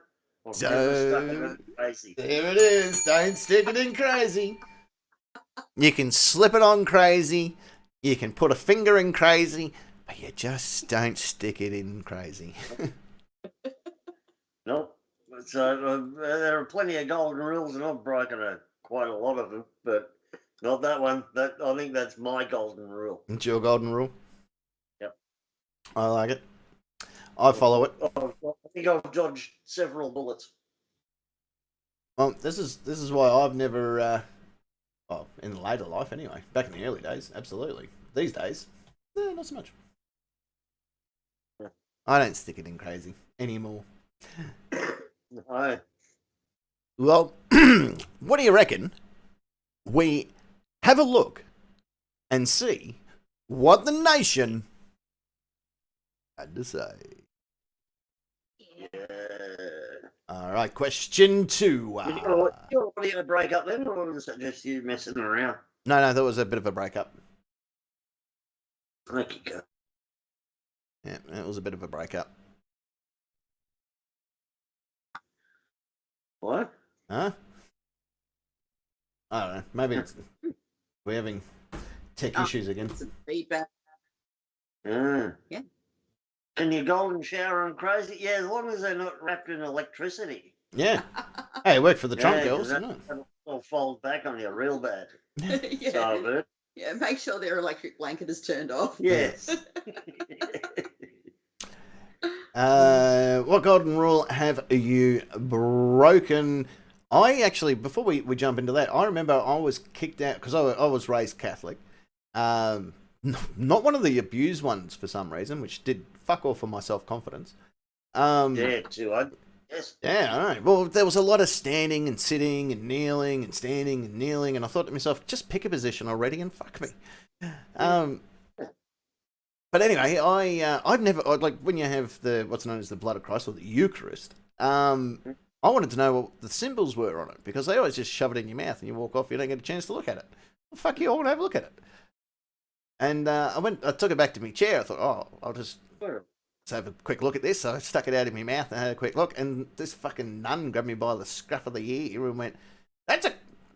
I've never stuck it in crazy. There it is. Don't stick it in crazy. You can slip it on crazy. You can put a finger in crazy, but you just don't stick it in crazy. Nope. So there are plenty of golden rules, and I've broken quite a lot of them, but not that one. I think that's my golden rule. It's your golden rule? Yep. I like it. I follow it. I think I've dodged several bullets. Well, this is why I've never, in later life anyway. Back in the early days, absolutely. These days, not so much. Yeah. I don't stick it in crazy anymore. No. Well, what do you reckon? We have a look and see what the nation had to say. Yeah. All right, question 2. Your audio break up then, or was that just you messing around? No, that was a bit of a breakup. Thank you, go. Yeah, it was a bit of a breakup. What? Huh? I don't know. Maybe we're having tech issues again. Some feedback. Yeah. Yeah. Can you golden shower and crazy? Yeah, as long as they're not wrapped in electricity. Yeah. Hey, it worked for the Trump girls, that, didn't it? that'll fold back on you real bad. Yeah. So good. Yeah, make sure their electric blanket is turned off. Yes. What golden rule have you broken? I actually, before we jump into that, I remember I was kicked out because I was raised Catholic. Not one of the abused ones for some reason, which did fuck all for my self-confidence. Yeah, too. Yes. Yeah, all right. Well, there was a lot of standing and sitting and kneeling and standing and kneeling, and I thought to myself, just pick a position already and fuck me. But anyway, I've never, like, when you have what's known as the blood of Christ or the Eucharist, I wanted to know what the symbols were on it, because they always just shove it in your mouth and you walk off, you don't get a chance to look at it. Well, fuck you, I want to have a look at it. And I took it back to my chair. I thought, I'll just have a quick look at this. So I stuck it out in my mouth and had a quick look, and this fucking nun grabbed me by the scruff of the ear and went, what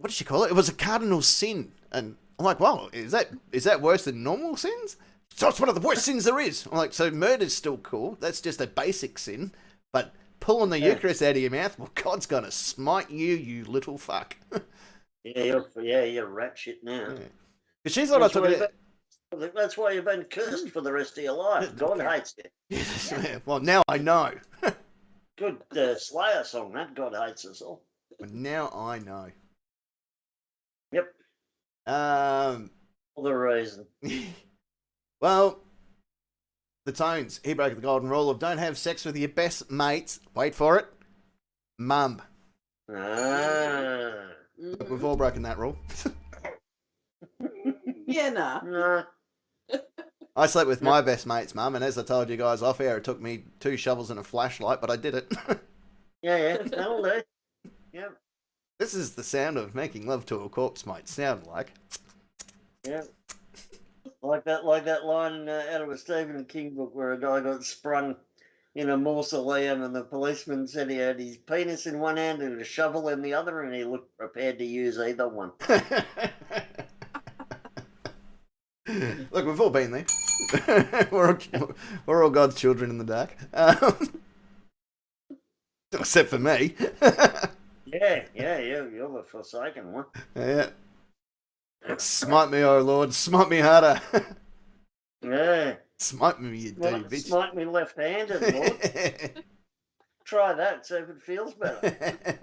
did she call it? It was a cardinal sin. And I'm like, well, is that worse than normal sins? So it's one of the worst sins there is. I'm like, so murder's still cool. That's just a basic sin. But pulling the Eucharist out of your mouth, well, God's going to smite you, you little fuck. you're rat shit now. Because she thought I took it. That's why you've been cursed for the rest of your life. God hates you. Yeah, well, now I know. Good Slayer song, that. God hates us all. But now I know. Yep. For the reason. Well, the Tones, he broke the golden rule of don't have sex with your best mates. Wait for it. Mum. But we've all broken that rule. Yeah, nah. I slept with my best mate's mum, and as I told you guys off air, it took me 2 shovels and a flashlight, but I did it. Yeah, that'll do. Yeah. This is the sound of making love to a corpse might sound like. Yeah. Like that line out of a Stephen King book where a guy got sprung in a mausoleum and the policeman said he had his penis in one hand and a shovel in the other, and he looked prepared to use either one. Look, we've all been there. we're all God's children in the dark. Except for me. Yeah, you're the forsaken one. Yeah. Smite me, oh Lord, smite me harder. Yeah. Smite me, you dirty bitch. Smite me left-handed, Lord. Try that, see if it feels better.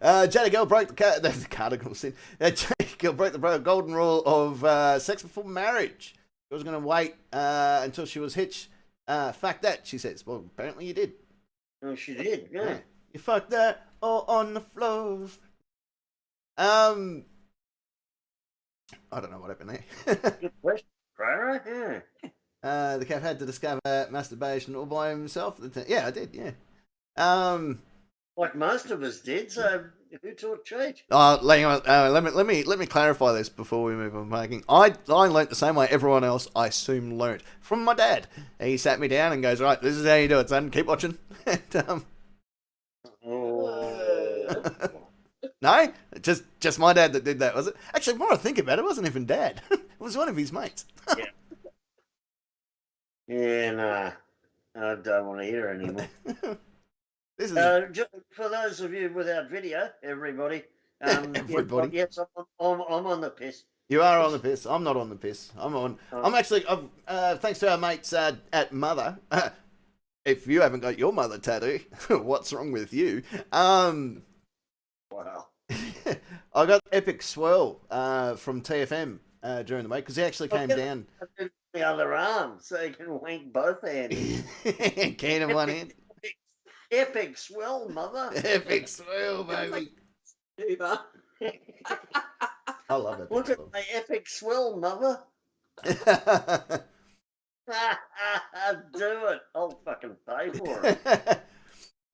Jada Gill broke the cardinal sin. Jada Gill broke the golden rule of sex before marriage. She was going to wait until she was hitched. Fuck that, she says. Well, apparently you did. Oh, she did, yeah. You fucked that all on the floor. I don't know what happened there. Good question, Clara. Yeah. The cat had to discover masturbation all by himself. Yeah, I did. Yeah. Like most of us did. So who taught Cheech? Hang on. Let me clarify this before we move on. Making I learnt the same way everyone else, I assume, learnt from my dad. He sat me down and goes, right, this is how you do it, son. Keep watching. And, no, just my dad that did that, was it? Actually, more I think about it, wasn't even Dad. It was one of his mates. Yeah, nah. I don't want to hear anymore. This is for those of you without video, everybody. Everybody. Yes, I'm on the piss. You are on the piss. I'm not on the piss. I'm actually. Thanks to our mates at Mother. if you haven't got your mother tattoo, what's wrong with you? Wow. I got Epic Swirl from TFM during the week because he actually came down. The other arm, so you can wank both hands. Can in one hand. Epic swell, mother. Epic Swirl, baby. Uber. I love Epic Look at Swirl. my epic swell, mother. Do it. I'll fucking pay for it.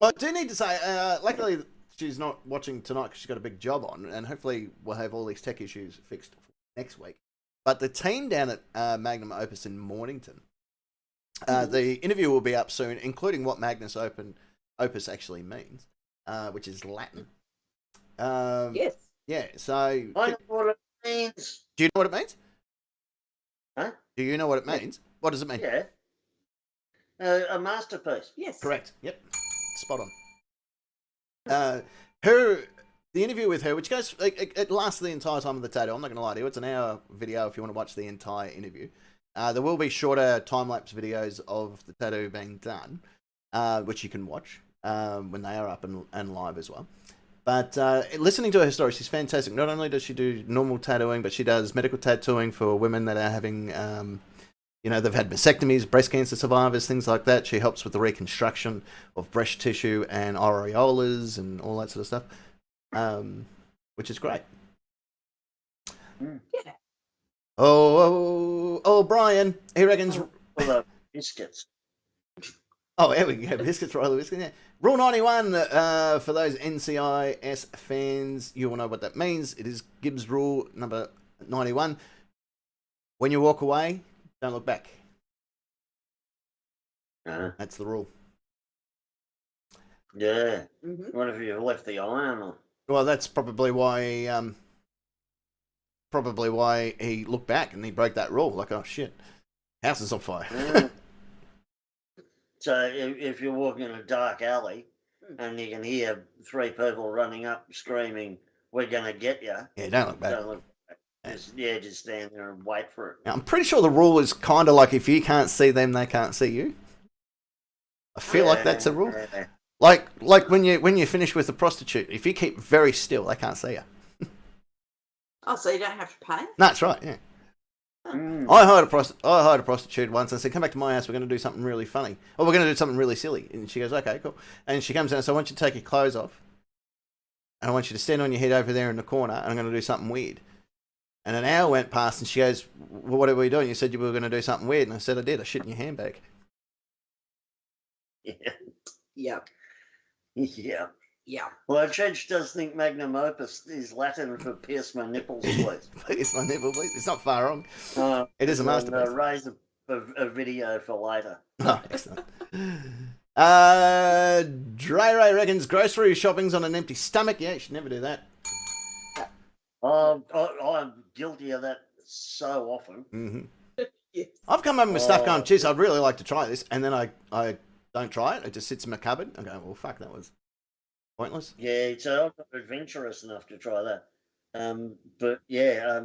Well, I do need to say, luckily she's not watching tonight because she's got a big job on, and hopefully we'll have all these tech issues fixed next week. But the team down at Magnum Opus in Mornington, the interview will be up soon, including what Magnus Opus actually means, which is Latin. Yes. Yeah, so... I know what it means. Do you know what it means? Huh? Do you know what it means? What does it mean? Yeah. A masterpiece. Yes. Correct. Yep. Spot on. The interview with her, which goes, it lasts the entire time of the tattoo. I'm not going to lie to you. It's an hour video if you want to watch the entire interview. There will be shorter time-lapse videos of the tattoo being done, which you can watch when they are up and live as well. But listening to her story, she's fantastic. Not only does she do normal tattooing, but she does medical tattooing for women that are having, they've had mastectomies, breast cancer survivors, things like that. She helps with the reconstruction of breast tissue and areolas and all that sort of stuff. Which is great. Yeah. Oh, Brian, he reckons. For the biscuits. Oh, there we go. Biscuits, roll the biscuits. Yeah. Rule 91 for those NCIS fans. You will know what that means. It is Gibbs rule number 91. When you walk away, don't look back. That's the rule. Yeah. Mm-hmm. What if you've left the iron on? Well, that's probably why he looked back and he broke that rule. Like, oh shit, house is on fire. Yeah. So if you're walking in a dark alley and you can hear three people running up screaming, "We're gonna get you!" Yeah, don't look back. Don't look back. Just stand there and wait for it. Now, I'm pretty sure the rule is kind of like if you can't see them, they can't see you. I feel like that's a rule. Yeah. Like when you finish with a prostitute, if you keep very still, they can't see you. Oh, so you don't have to pay? No, that's right. Yeah. Mm. I hired a prostitute once and said, "Come back to my house. We're going to do something really funny, or we're going to do something really silly." And she goes, "Okay, cool." And she comes in and says, "I want you to take your clothes off, and I want you to stand on your head over there in the corner, and I'm going to do something weird." And an hour went past, and she goes, "Well, what are we doing? You said you were going to do something weird." And I said, "I did. I shit in your handbag." Yeah. Yep. Yeah. Yeah. Well, Church does think magnum opus is Latin for pierce my nipples, please. Pierce my nipple, please. It's not far wrong. Uh, It is a masterpiece. Raise a video for later. Oh, excellent. Dre Ray reckons grocery shopping's on an empty stomach. Yeah, you should never do that. I'm guilty of that so often. Mm-hmm. Yes. I've come home with stuff going, geez, I'd really like to try this, and then I don't try it. It just sits in my cupboard. I go, well, fuck, that was pointless. Yeah, so I'm not adventurous enough to try that. But yeah,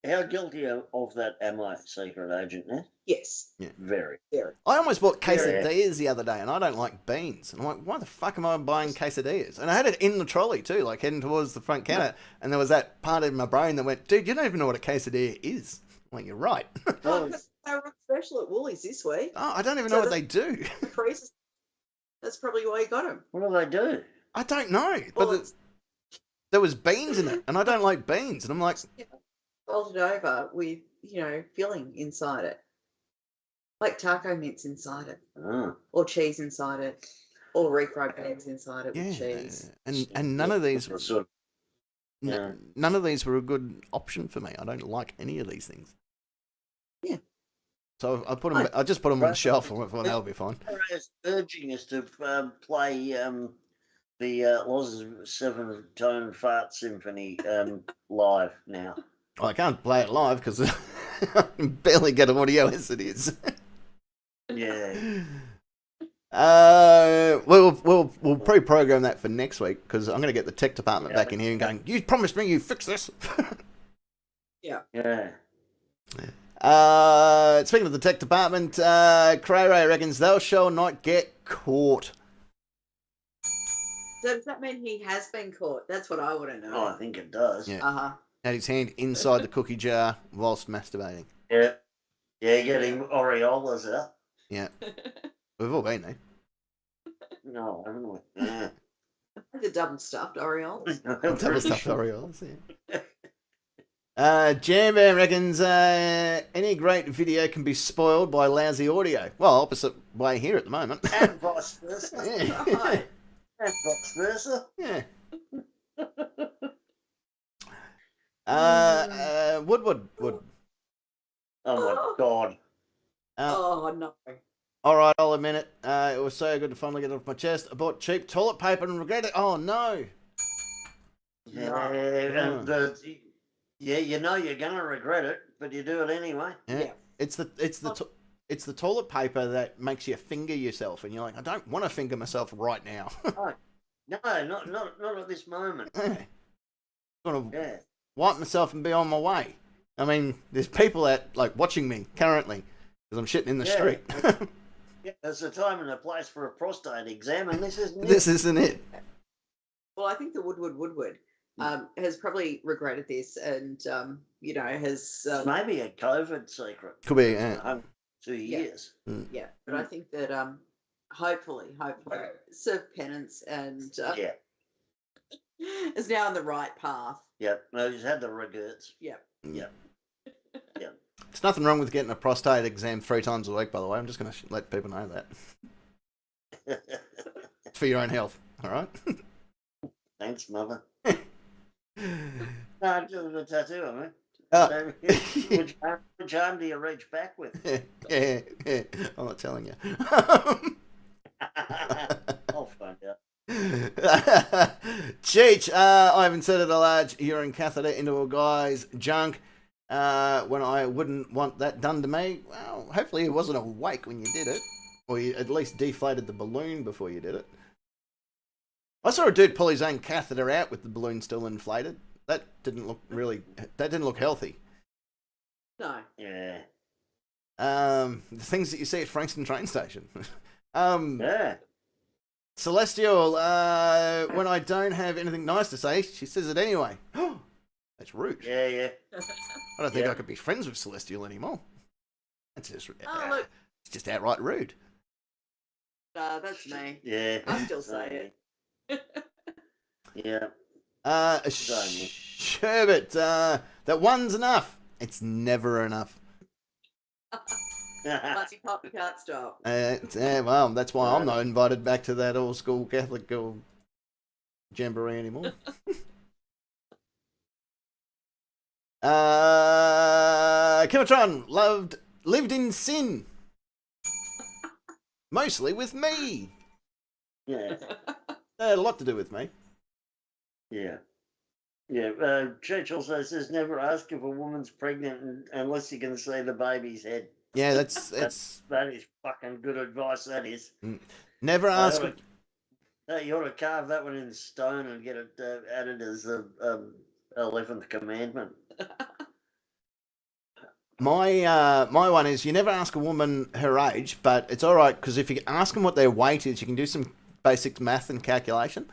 how guilty of that am I, secret agent? Now? Yes. Yeah. Very. Very. I almost bought quesadillas Yeah. the other day, and I don't like beans. And I'm like, why the fuck am I buying quesadillas? And I had it in the trolley too, like heading towards the front counter, and there was that part of my brain that went, dude, you don't even know what a quesadilla is. I'm like, you're right. Oh, because they were on special at Woolies this week. Oh, I don't even know what they do. The freezers. That's probably why you got them. What do they do? I don't know, but Well, there was beans in it, and I don't like beans. And I'm like, folded over with, filling inside it. Like taco mints inside it. Oh. Or cheese inside it. Or refried beans inside it yeah, with cheese. and none of these, Sort of, yeah. none of these were a good option for me. I don't like any of these things. Yeah. So I put them. I just put them on the shelf, and thought they'll be fine. It's urging us to play the Loz 7-tone fart symphony live now. Well, I can't play it live because I can barely get audio as it is. Yeah. We'll pre-program that for next week because I'm going to get the tech department back in here and going, you promised me you fix this. Yeah. Yeah. Speaking of the tech department, Cray reckons thou shall not get caught. So does that mean he has been caught? That's what I want to know. Oh, I think it does. Yeah. Uh-huh. Had his hand inside the cookie jar whilst masturbating. Yeah. Yeah, getting aureolas out. Yeah. We've all been there. No, haven't we? Yeah. The double stuffed Orioles. Double stuffed Orioles, yeah. Jam Bam reckons any great video can be spoiled by lousy audio. Well, opposite way here at the moment. And vice versa. Yeah. Right. And vice versa. Yeah. Wood. Oh my god. Oh, no. All right, I'll admit it. It was so good to finally get it off my chest. I bought cheap toilet paper and regret it. Oh no. Yeah, and yeah, you know you're gonna regret it, but you do it anyway. Yeah. It's the toilet paper that makes you finger yourself, and you're like, I don't want to finger myself right now. No, not at this moment. Yeah. Want to Yeah. wipe myself and be on my way. I mean, there's people that like watching me currently because I'm shitting in the street. Yeah, there's a time and a place for a prostate exam, and this isn't This isn't it. Well, I think the Woodward has probably regretted this and, has... maybe a COVID secret. Could be, yeah. 2 years. Yeah, but I think that hopefully, serve penance and is now on the right path. Yep, no, he's had the regrets. Yep. Yep. Yep. There's nothing wrong with getting a prostate exam 3 times a week, by the way. I'm just going to let people know that. For your own health, all right? Thanks, mother. No, I'm doing a tattoo on me. Which arm do you reach back with? Yeah. I'm not telling you. I'll find out. Cheech, I've inserted a large urine catheter into a guy's junk when I wouldn't want that done to me. Well, hopefully he wasn't awake when you did it. Or you at least deflated the balloon before you did it. I saw a dude pull his own catheter out with the balloon still inflated. That didn't look healthy. No. Yeah. The things that you see at Frankston train station. Yeah. Celestial, when I don't have anything nice to say, she says it anyway. That's rude. Yeah. I don't think I could be friends with Celestial anymore. That's just, look. it's just outright rude. That's me. Yeah. I still say it. Yeah. Sherbet, that one's enough. It's never enough. Once you pop, you can't stop. Well, that's why I'm not invited back to that old school Catholic girl jamboree anymore. Kimatron lived in sin. Mostly with me. Yeah. That had a lot to do with me. Yeah. Churchill says never ask if a woman's pregnant unless you can see the baby's head. Yeah, that is fucking good advice. That is. Never ask. You ought to carve that one in stone and get it added as the 11th commandment. My one is you never ask a woman her age, but it's all right because if you ask them what their weight is, you can do some basic math and calculation.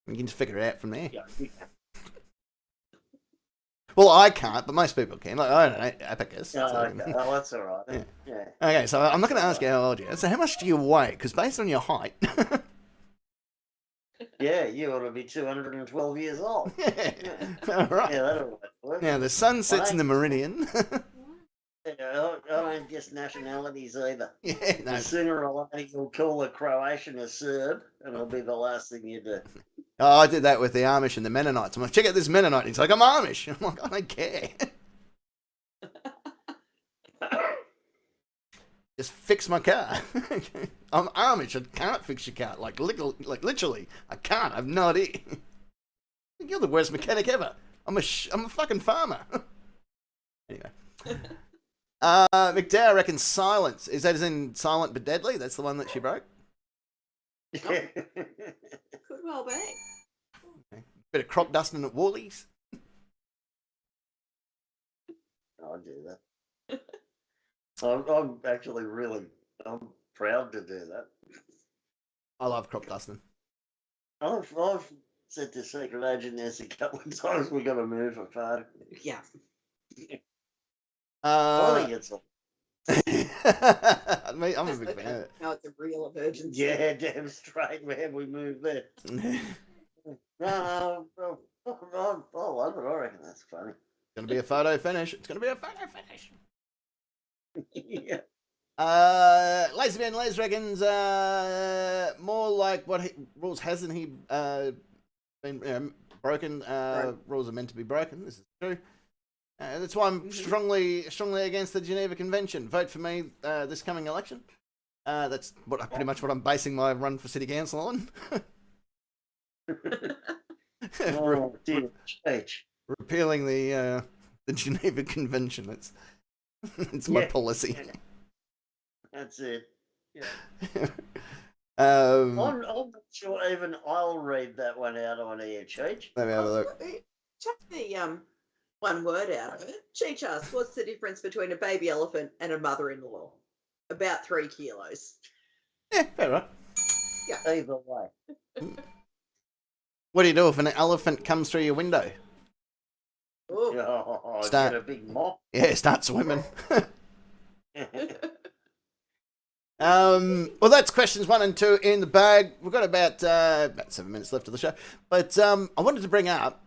You can just figure it out from there. Yeah. Well, I can't, but most people can. Like, I don't know, Abacus. Okay. Oh, that's all right. Yeah. Okay, so I'm not going to ask you how old you are. So how much do you weigh? Because based on your height... Yeah, you ought to be 212 years old. Yeah. All right. Yeah, that'll work. Now, the sun sets in the meridian. I don't guess nationalities either. Yeah, no. Sooner or later you'll call a Croatian a Serb, and it'll be the last thing you do. Oh, I did that with the Amish and the Mennonites. I'm like, check out this Mennonite. He's like, I'm Amish. I'm like, I don't care. Just fix my car. I'm Amish. I can't fix your car. Like literally, I can't. I have no idea. You're the worst mechanic ever. I'm a fucking farmer. Anyway. McDowell reckons silence. Is that as in silent but deadly? That's the one that she broke? Could well be. Okay. Bit of crop dusting at Woolies. I'll do that. I'm actually I'm proud to do that. I love crop dusting. I've said to Secret Agent this a couple of times. We're going to move a photo. Yeah. I think it's I'm a big fan of it. No, it's a real emergency. yeah, damn straight, man. We move there. No, I love it. I reckon that's funny. It's gonna be a photo finish. It's gonna be a photo finish. yeah. Lazy Man Les reckons more like what rules hasn't he been broken? Rules are meant to be broken. This is true. That's why I'm strongly against the Geneva Convention. Vote for me this coming election. That's pretty much what I'm basing my run for city council on. Oh, dear. Repealing the Geneva Convention. It's my policy. Yeah. That's it. Yeah. I'm not sure even I'll read that one out on air, Cheech. Let me have a look. Check the one word out of it. Cheech asks, what's the difference between a baby elephant and a mother-in-law? About 3 kilos. Yeah, fair enough. Yeah. Either way. What do you do if an elephant comes through your window? Ooh. Oh, Start. get a big mop. Yeah, start swimming. Well, that's questions 1 and 2 in the bag. We've got about 7 minutes left of the show. But I wanted to bring up,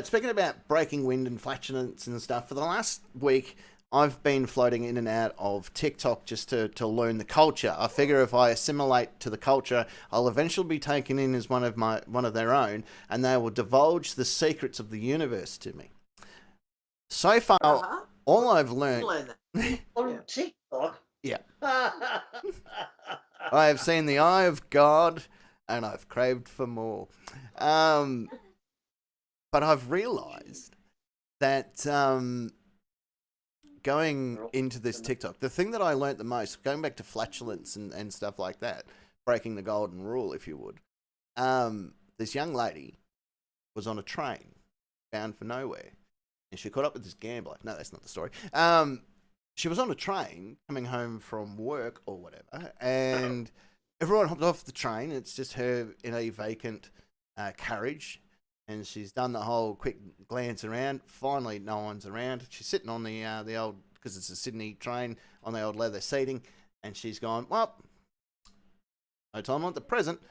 speaking about breaking wind and flatulence and stuff, for the last week, I've been floating in and out of TikTok just to learn the culture. I figure if I assimilate to the culture, I'll eventually be taken in as one of their own, and they will divulge the secrets of the universe to me. So far, all I've learned... On TikTok? Yeah. I have seen the eye of God, and I've craved for more. But I've realised that going into this TikTok, the thing that I learnt the most, going back to flatulence and stuff like that, breaking the golden rule, if you would, this young lady was on a train bound for nowhere, and she caught up with this gambler. No, that's not the story. She was on a train coming home from work or whatever, and everyone hopped off the train. It's just her in a vacant carriage, and she's done the whole quick glance around. Finally, no one's around. She's sitting on the old, because it's a Sydney train, on the old leather seating, and she's gone, well, no time like the present.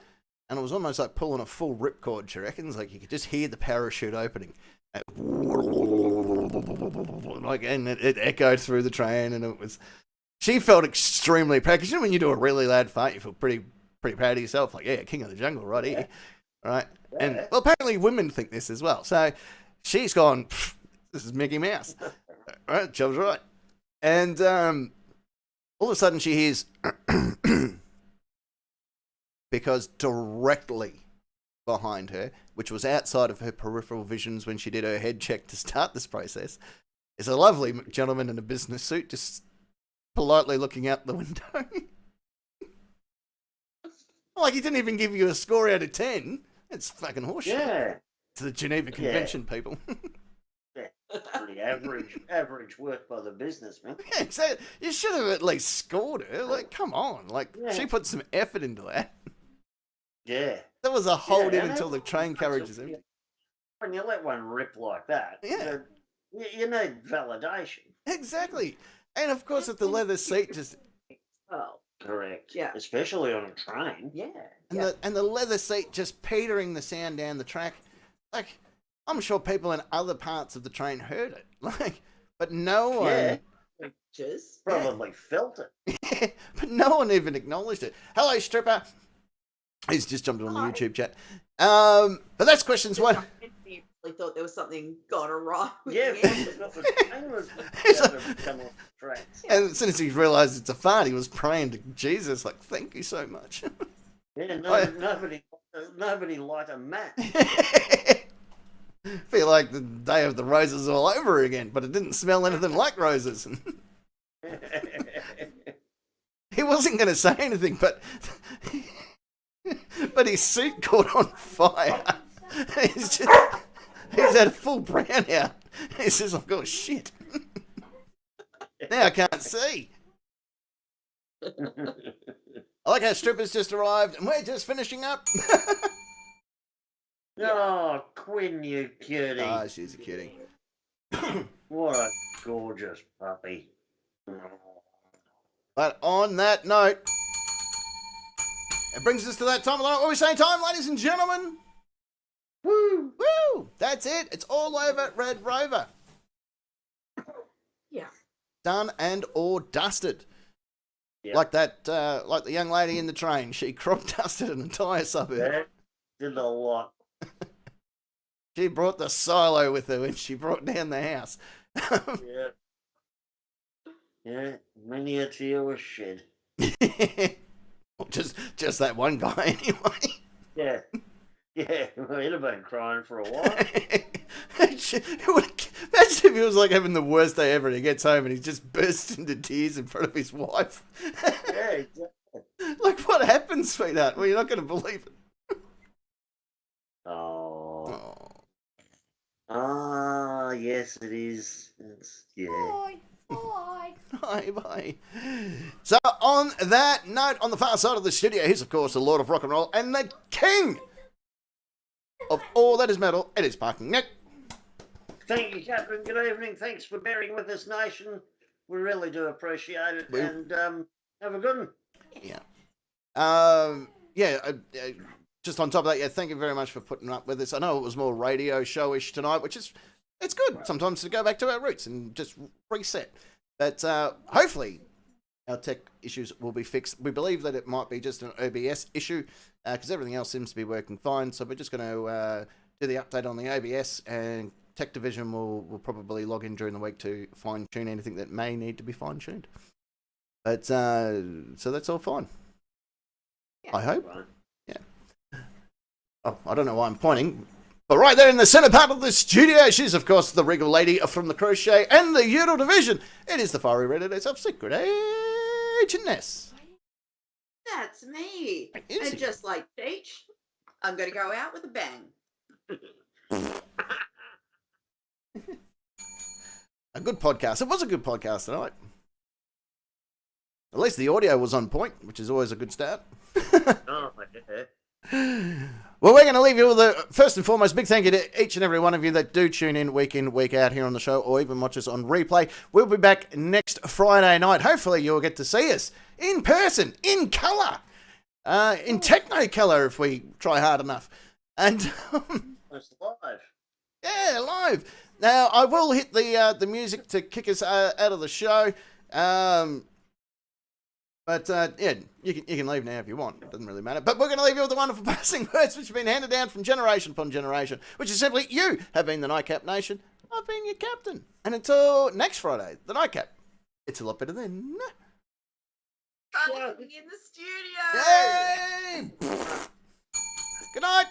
And it was almost like pulling a full ripcord, she reckons. Like, you could just hear the parachute opening. Like, and it echoed through the train, and it was... She felt extremely proud, because you know when you do a really loud fart, you feel pretty proud of yourself. Like, yeah, king of the jungle right here. Right? And, well, apparently women think this as well. So she's gone, this is Mickey Mouse. Right? Job's right. And all of a sudden she hears... because directly behind her, which was outside of her peripheral visions when she did her head check to start this process, is a lovely gentleman in a business suit just politely looking out the window. Like, he didn't even give you a score out of 10. It's fucking horseshit. Yeah. To the Geneva Convention, people. Yeah, pretty average work by the businessman. Yeah, so you should have at least scored her. Like, come on. Like, she put some effort into that. Yeah. There was a hold in until the train carriage is empty. When you let one rip like that, you need validation. Exactly. And of course, if the leather seat just... Oh, correct. Yeah. Especially on a train. Yeah. And the leather seat just petering the sound down the track. Like, I'm sure people in other parts of the train heard it. Like, but no one... Yeah. Just probably felt it. Yeah, but no one even acknowledged it. Hello, stripper. He's just jumped on the YouTube chat. But that's questions 1. You really thought there was something gone awry. Yeah, and as soon as he realised it's a fart, he was praying to Jesus, like, thank you so much. Yeah, nobody liked a match. Feel like the day of the roses all over again, but it didn't smell anything like roses. He wasn't going to say anything, but his suit caught on fire. He's had a full brown out. He says, like, oh shit. Now I can't see. I like how strippers just arrived and we're just finishing up. Oh, Quinn, you cutie. Ah, she's a cutie. What a gorgeous puppy. But on that note, it brings us to that time of the night where we say time, ladies and gentlemen. Woo! Woo! That's it. It's all over Red Rover. Yeah. Done and or dusted. Yep. Like that, like the young lady in the train. She crop dusted an entire suburb. Yeah, did a lot. She brought the silo with her when she brought down the house. Yeah. Yeah, many a tear was shed. just that one guy anyway. Yeah. Yeah, well, he'd have been crying for a while. Imagine if he was like having the worst day ever and he gets home and he just bursts into tears in front of his wife. Yeah, exactly. Like, what happens, sweetheart? Well, you're not going to believe it. Oh. Ah, yes, it is. Yeah. Bye. So, on that note, on the far side of the studio, he's, of course, the Lord of Rock and Roll and the King of all that is metal. It is Parking Nick. Thank you, Captain. Good evening. Thanks for bearing with us, nation. We really do appreciate it. And have a good one. Yeah. Just on top of that, yeah, thank you very much for putting up with us. I know it was more radio showish tonight, which is, it's good sometimes to go back to our roots and just reset. But hopefully our tech issues will be fixed. We believe that it might be just an OBS issue because everything else seems to be working fine. So we're just going to do the update on the OBS, and Tech Division will probably log in during the week to fine-tune anything that may need to be fine-tuned. But so that's all fine. Yeah. I hope. Yeah. Oh, I don't know why I'm pointing. But right there in the centre part of the studio, she's, of course, the regal lady from the Crochet and the Udall Division. It is the fiery red of Secret Agent Ness. That's me. Is And it? just like Peach, I'm going to go out with a bang. A good podcast. It was a good podcast tonight. At least the audio was on point, which is always a good start. Oh, yeah. Well, we're going to leave you with a, first and foremost, big thank you to each and every one of you that do tune in, week out here on the show, or even watch us on replay. We'll be back next Friday night. Hopefully you'll get to see us in person, in colour, in techno colour if we try hard enough. And It's live. yeah, live. Now, I will hit the music to kick us out of the show. But yeah, you can leave now if you want. It doesn't really matter. But we're going to leave you with the wonderful passing words which have been handed down from generation upon generation, which is simply, you have been the Nightcap Nation. I've been your captain. And until next Friday, the Nightcap, it's a lot better than... Funny in the studio. Yay! Good night.